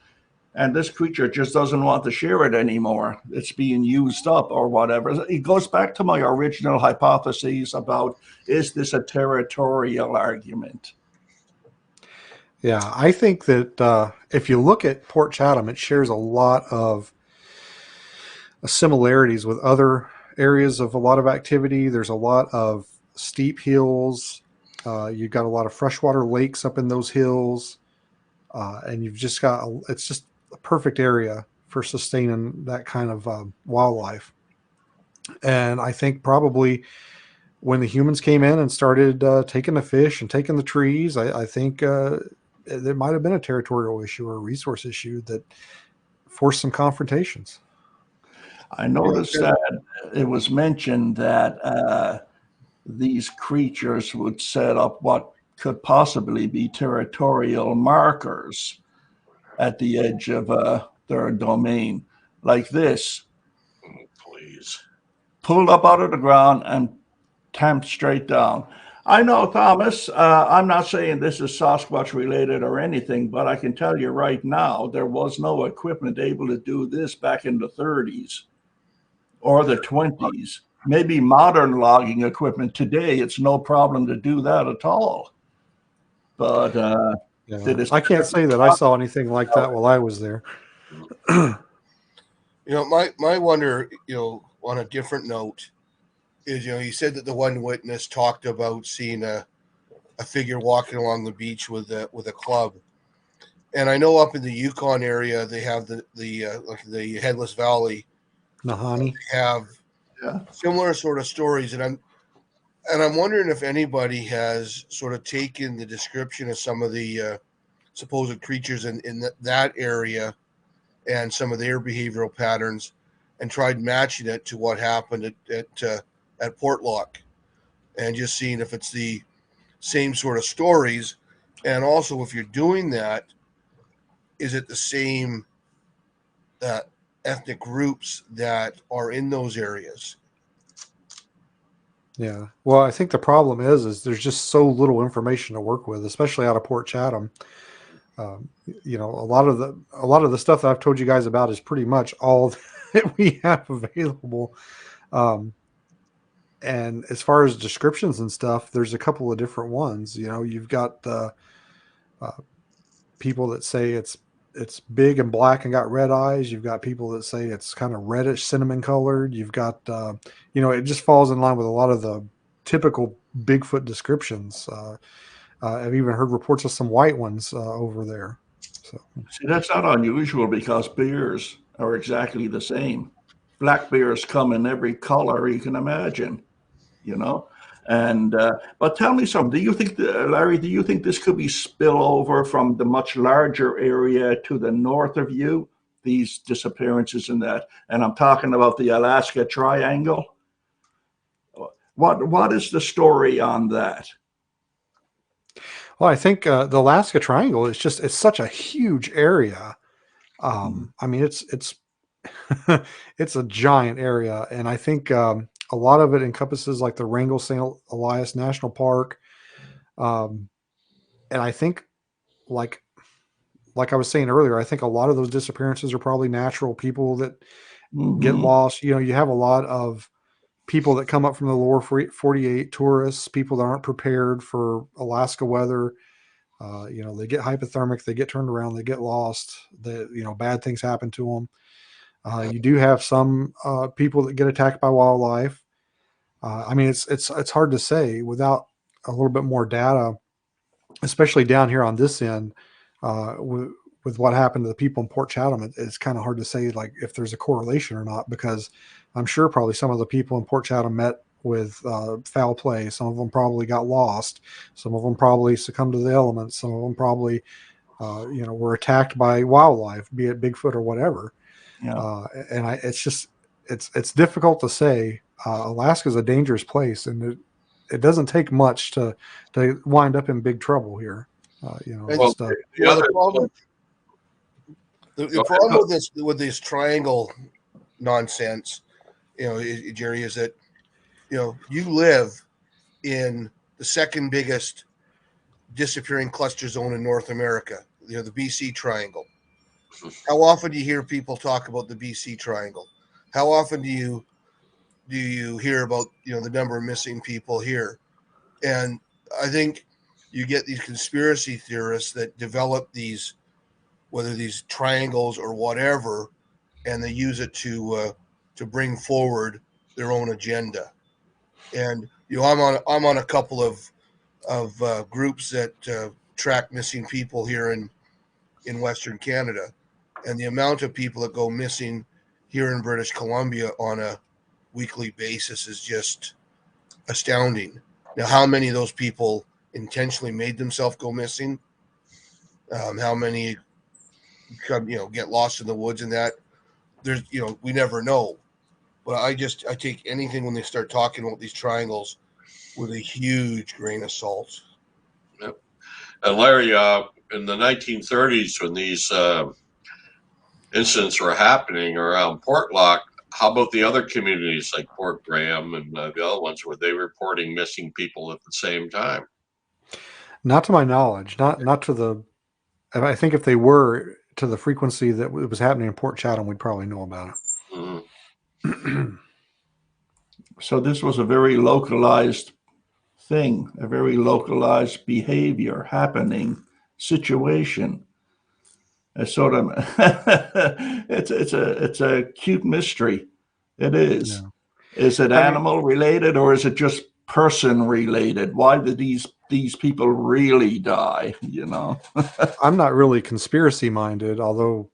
and this creature just doesn't want to share it anymore. It's being used up or whatever. It goes back to my original hypotheses about, is this a territorial argument? Yeah, I think that if you look at Port Chatham, it shares a lot of similarities with other areas of a lot of activity. There's a lot of steep hills. You've got a lot of freshwater lakes up in those hills. And you've just it's just a perfect area for sustaining that kind of wildlife. And I think probably when the humans came in and started taking the fish and taking the trees, I think there might have been a territorial issue or a resource issue that forced some confrontations. I noticed that it was mentioned that these creatures would set up what could possibly be territorial markers at the edge of their domain, like this. please. Pulled up out of the ground and tamped straight down. I know, Thomas, I'm not saying this is Sasquatch related or anything, but I can tell you right now, there was no equipment able to do this back in the 30s or the 20s. Maybe modern logging equipment today, it's no problem to do that at all. But I can't say that I saw anything like that while I was there. My wonder, on a different note, is you said that the one witness talked about seeing a figure walking along the beach with a club, and I know up in the Yukon area they have the Headless Valley, Nahani have similar sort of stories, and I'm wondering if anybody has sort of taken the description of some of the supposed creatures in that area and some of their behavioral patterns and tried matching it to what happened at Portlock, and just seeing if it's the same sort of stories. And also, if you're doing that, is it the same ethnic groups that are in those areas? Yeah. Well, I think the problem is there's just so little information to work with, especially out of Port Chatham. A lot of the stuff that I've told you guys about is pretty much all that we have available. And as far as descriptions and stuff, there's a couple of different ones. You've got people that say it's big and black and got red eyes. You've got people that say it's kind of reddish, cinnamon colored. You've got, it just falls in line with a lot of the typical Bigfoot descriptions. I've even heard reports of some white ones over there. So see, that's not unusual because bears are exactly the same. Black bears come in every color you can imagine, And but tell me something. Do you think, Larry? Do you think this could be spillover from the much larger area to the north of you? These disappearances in that, and I'm talking about the Alaska Triangle. What is the story on that? Well, I think the Alaska Triangle is it's such a huge area. I mean, it's it's a giant area, and I think a lot of it encompasses like the Wrangell St. Elias National Park, and I think like I was saying earlier, I think a lot of those disappearances are probably natural people that get lost. You have a lot of people that come up from the lower 48, tourists, people that aren't prepared for Alaska weather. They get hypothermic, they get turned around, they get lost, bad things happen to them. You do have some people that get attacked by wildlife. I mean, it's hard to say without a little bit more data, especially down here on this end, with what happened to the people in Port Chatham. It's kind of hard to say like if there's a correlation or not, because I'm sure probably some of the people in Port Chatham met with foul play. Some of them probably got lost. Some of them probably succumbed to the elements. Some of them probably, were attacked by wildlife, be it Bigfoot or whatever. Yeah. It's difficult to say. Alaska's a dangerous place, and it doesn't take much to wind up in big trouble here. The problem with this triangle nonsense, Jerry, is that you live in the second biggest disappearing cluster zone in North America, the BC Triangle. How often do you hear people talk about the BC Triangle? How often do you hear about the number of missing people here? And I think you get these conspiracy theorists that develop these, whether these triangles or whatever, and they use it to bring forward their own agenda. And I'm on a couple of groups that track missing people here in Western Canada, and the amount of people that go missing here in British Columbia on a weekly basis is just astounding. Now, how many of those people intentionally made themselves go missing? How many get lost in the woods and that? There's we never know. But I take anything when they start talking about these triangles with a huge grain of salt. Yep. And Larry, in the 1930s, when these incidents were happening around Portlock, how about the other communities like Port Graham and the other ones? Were they reporting missing people at the same time? Not to my knowledge. Not to the. I think if they were to the frequency that it was happening in Port Chatham, we'd probably know about it. Mm-hmm. So this was a very localized thing, a very localized behavior happening situation. A sort of it's a cute mystery. It is. Yeah. Is it animal related or is it just person related? Why did these people really die? You know, I'm not really conspiracy minded, although,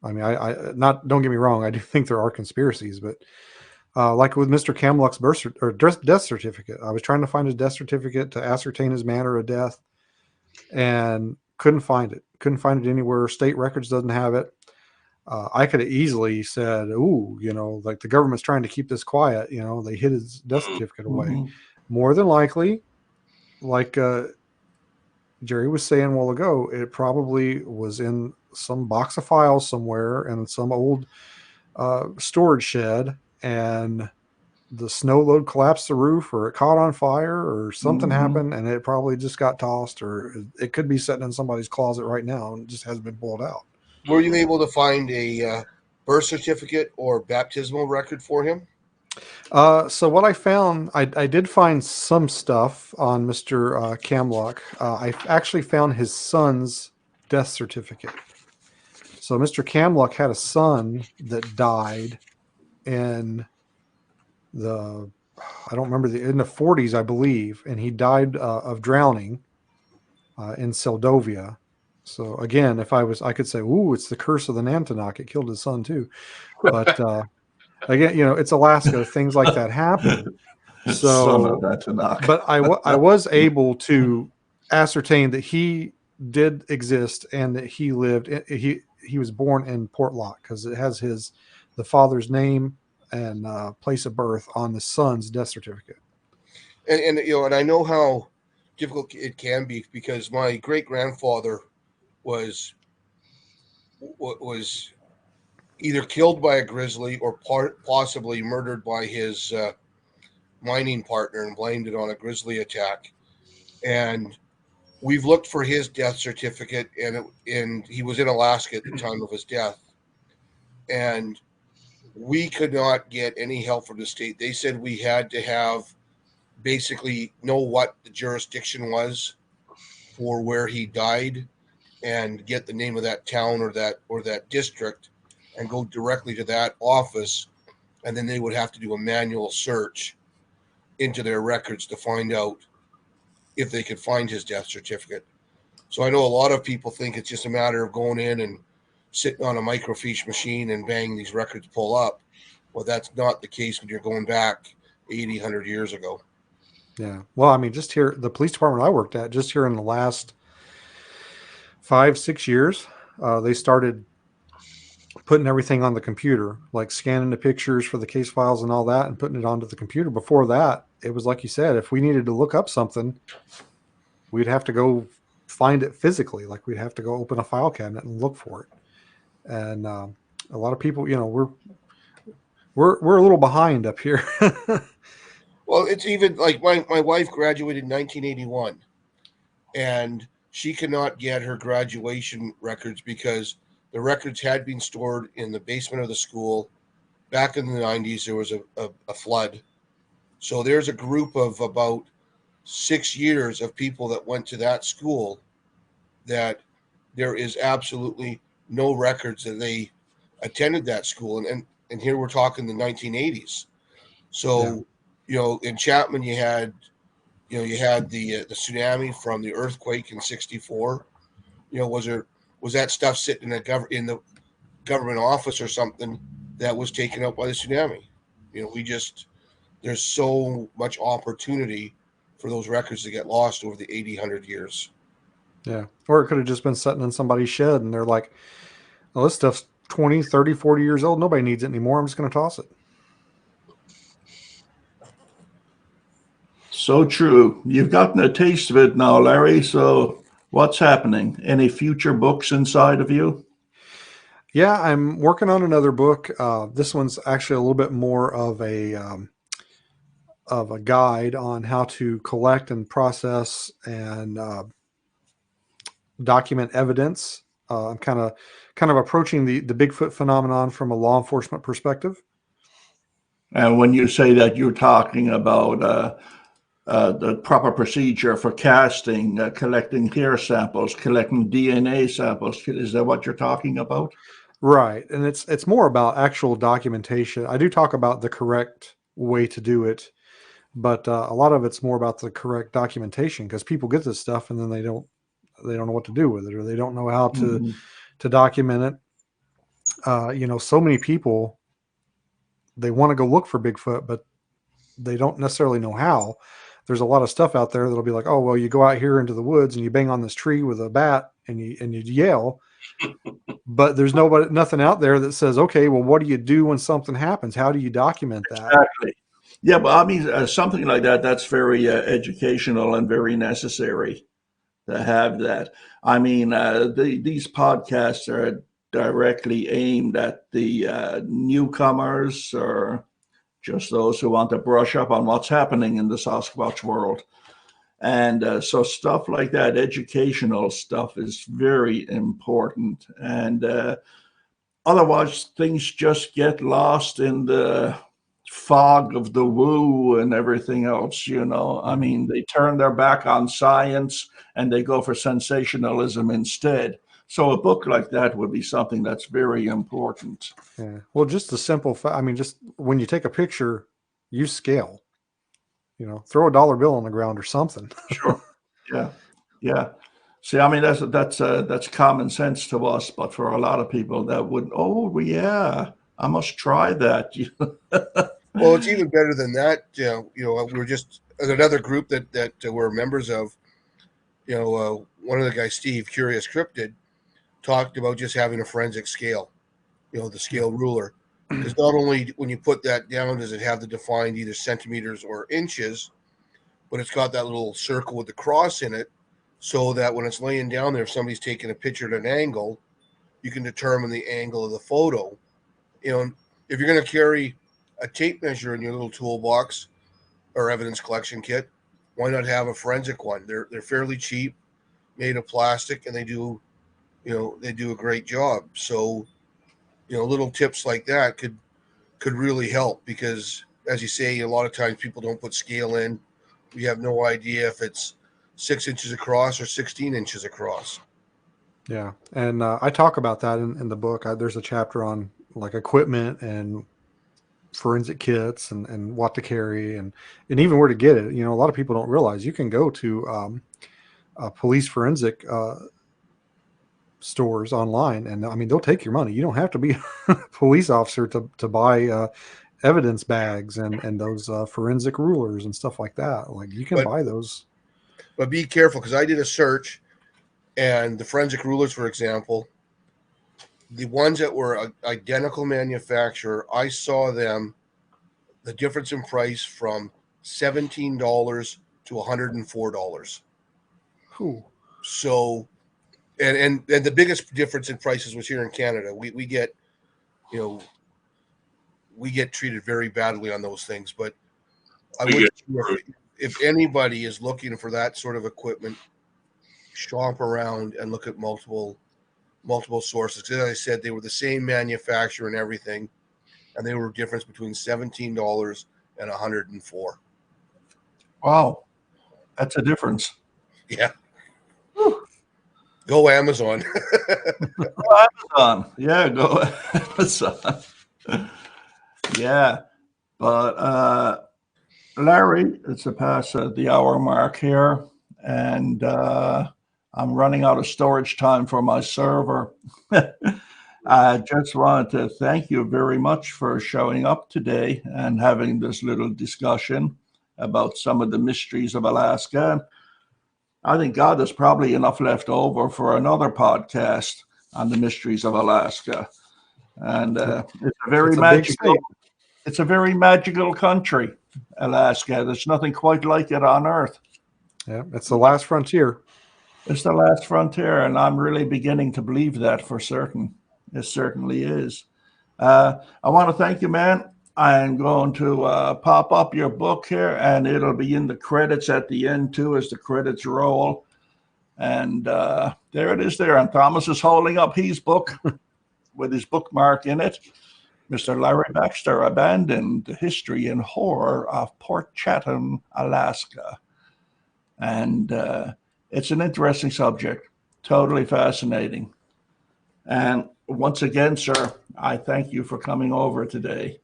I mean, I not don't get me wrong, I do think there are conspiracies, but like with Mr. Camlock's death certificate, I was trying to find his death certificate to ascertain his manner of death, and couldn't find it. Couldn't find it anywhere. State records doesn't have it. I could have easily said, "Ooh, you know, like the government's trying to keep this quiet." You know, they hid his death certificate away. Mm-hmm. More than likely, like Jerry was saying a while ago, it probably was in some box of files somewhere in some old storage shed, and the snow load collapsed the roof, or it caught on fire, or something happened, and it probably just got tossed, or it could be sitting in somebody's closet right now and just hasn't been pulled out. Were you able to find a birth certificate or baptismal record for him? So what I found, I did find some stuff on Mr. Camlock. I actually found his son's death certificate. So Mr. Camlock had a son that died in I don't remember, in the 40s, I believe, and he died of drowning in Seldovia. So again, if I could say, ooh, it's the curse of the Nantinaq. It killed his son too. But again, you know, it's Alaska. Things like that happen. So, but I was able to ascertain that he did exist and that he lived. He was born in Portlock because it has the father's name and place of birth on the son's death certificate. And you know, and I know how difficult it can be because my great grandfather was either killed by a grizzly or possibly murdered by his mining partner and blamed it on a grizzly attack. And we've looked for his death certificate, and he was in Alaska at the time of his death. And we could not get any help from the state. They said we had to basically know what the jurisdiction was for where he died and get the name of that town or that district and go directly to that office. And then they would have to do a manual search into their records to find out if they could find his death certificate. So I know a lot of people think it's just a matter of going in and sitting on a microfiche machine and bang, these records pull up. Well, that's not the case when you're going back 80, 100 years ago. Yeah. Well, I mean, just here, the police department I worked at, just here in the last 5-6 years, they started putting everything on the computer, like scanning the pictures for the case files and all that and putting it onto the computer. Before that, it was like you said, if we needed to look up something, we'd have to go find it physically. Like we'd have to go open a file cabinet and look for it. And a lot of people, you know, we're a little behind up here. Well, it's even like my wife graduated in 1981, and she could not get her graduation records because the records had been stored in the basement of the school. Back in the 90s, there was a flood. So there's a group of about 6 years of people that went to that school that there is absolutely no records that they attended that school. And here we're talking the 1980s. So, yeah. You know, in Chapman, you had the tsunami from the earthquake in '64. You know, was that stuff sitting in the government office or something that was taken up by the tsunami? You know, there's so much opportunity for those records to get lost over the 100 years. Yeah. Or it could have just been sitting in somebody's shed and they're like, well, this stuff's 20, 30, 40 years old. Nobody needs it anymore. I'm just going to toss it. So true. You've gotten a taste of it now, Larry. So what's happening? Any future books inside of you? Yeah, I'm working on another book. This one's actually a little bit more of a guide on how to collect and process and document evidence. I'm kind of approaching the Bigfoot phenomenon from a law enforcement perspective. And when you say that, you're talking about the proper procedure for casting, collecting hair samples, collecting DNA samples. Is that what you're talking about? Right. And it's more about actual documentation. I do talk about the correct way to do it, but a lot of it's more about the correct documentation, because people get this stuff and then they don't know what to do with it, or they don't know how Mhm. to document it. So many people, they want to go look for Bigfoot, but they don't necessarily know how. There's a lot of stuff out there that'll be like, oh, well, you go out here into the woods and you bang on this tree with a bat and you yell, but there's nothing out there that says, okay, well, what do you do when something happens? How do you document that? Exactly. Yeah, but I mean, something like that, that's very educational and very necessary to have that. I mean, these podcasts are directly aimed at the newcomers or just those who want to brush up on what's happening in the Sasquatch world. And so stuff like that, educational stuff, is very important. And otherwise, things just get lost in the fog of the woo and everything else. I mean, they turn their back on science and they go for sensationalism instead. So a book like that would be something that's very important. Yeah. Well, just the simple I mean, just when you take a picture, use scale. Throw a dollar bill on the ground or something. Sure. Yeah. Yeah. See, I mean, that's common sense to us, but for a lot of people, that would, oh yeah, I must try that. Well, it's even better than that. We're just another group that we're members of. One of the guys, Steve, Curious Cryptid, talked about just having a forensic scale, the scale ruler. Because not only when you put that down does it have the defined either centimeters or inches, but it's got that little circle with the cross in it, so that when it's laying down there, if somebody's taking a picture at an angle, you can determine the angle of the photo. If you're going to carry a tape measure in your little toolbox or evidence collection kit, why not have a forensic one? They're fairly cheap, made of plastic, and they do a great job. So little tips like that could really help, because as you say, a lot of times people don't put scale in. We have no idea if it's 6 inches across or 16 inches across. Yeah. And I talk about that in the book. There's a chapter on like equipment and forensic kits and what to carry and even where to get it. A lot of people don't realize you can go to police forensic stores online, and I mean, they'll take your money. You don't have to be a police officer to buy evidence bags and those forensic rulers and stuff like that. Like, you can buy those. But be careful, because I did a search, and the forensic rulers, for example, the ones that were identical manufacturer, I saw the difference in price from $17 to $104. Ooh. So, and the biggest difference in prices was here in Canada. We get, we get treated very badly on those things. But I would, if anybody is looking for that sort of equipment, shop around and look at multiple sources. As I said, they were the same manufacturer and everything, and they were a difference between $17 and $104. Wow, that's a difference. Yeah. Whew. Go Amazon. Go Amazon. Yeah, go Amazon. Yeah, but Larry, it's past the hour mark here, and I'm running out of storage time for my server. I just wanted to thank you very much for showing up today and having this little discussion about some of the mysteries of Alaska. I think God, there's probably enough left over for another podcast on the mysteries of Alaska. And it's a very magical country, Alaska. There's nothing quite like it on Earth. Yeah, it's the last frontier. It's the last frontier, and I'm really beginning to believe that for certain. It certainly is. I want to thank you, man. I'm going to pop up your book here, and it'll be in the credits at the end, too, as the credits roll. And there it is there. And Thomas is holding up his book with his bookmark in it. Mr. Larry Baxter, Abandoned: The History and Horror of Port Chatham, Alaska. And it's an interesting subject, totally fascinating. And once again, sir, I thank you for coming over today.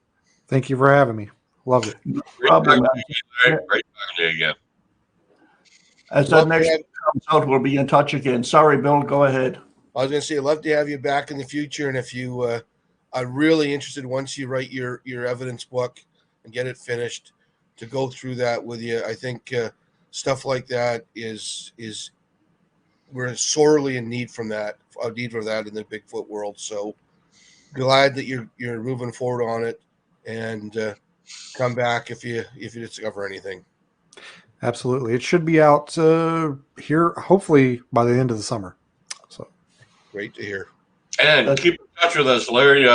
Thank you for having me. Loved it. No problem, man. Great talking to you again. As that next comes out, we'll be in touch again. Sorry, Bill, go ahead. I was going to say, I'd love to have you back in the future. And if you are really interested, once you write your evidence book and get it finished, to go through that with you. I think stuff like that is we're sorely in need from that, in the Bigfoot world. So glad that you're moving forward on it, and come back if you discover anything. Absolutely. It should be out here hopefully by the end of the summer. So great to hear. And keep in touch with us, Larry,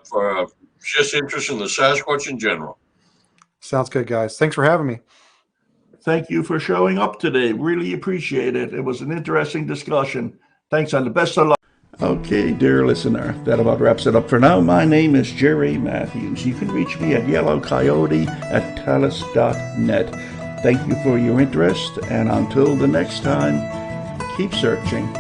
for just interest in the Sasquatch in general. Sounds good, guys. Thanks for having me. Thank you for showing up today. Really appreciate it. It was an interesting discussion. Thanks, and the best of luck. Okay, dear listener, that about wraps it up for now. My name is Jerry Matthews. You can reach me at yellowcoyote@telus.net. Thank you for your interest, and until the next time, keep searching.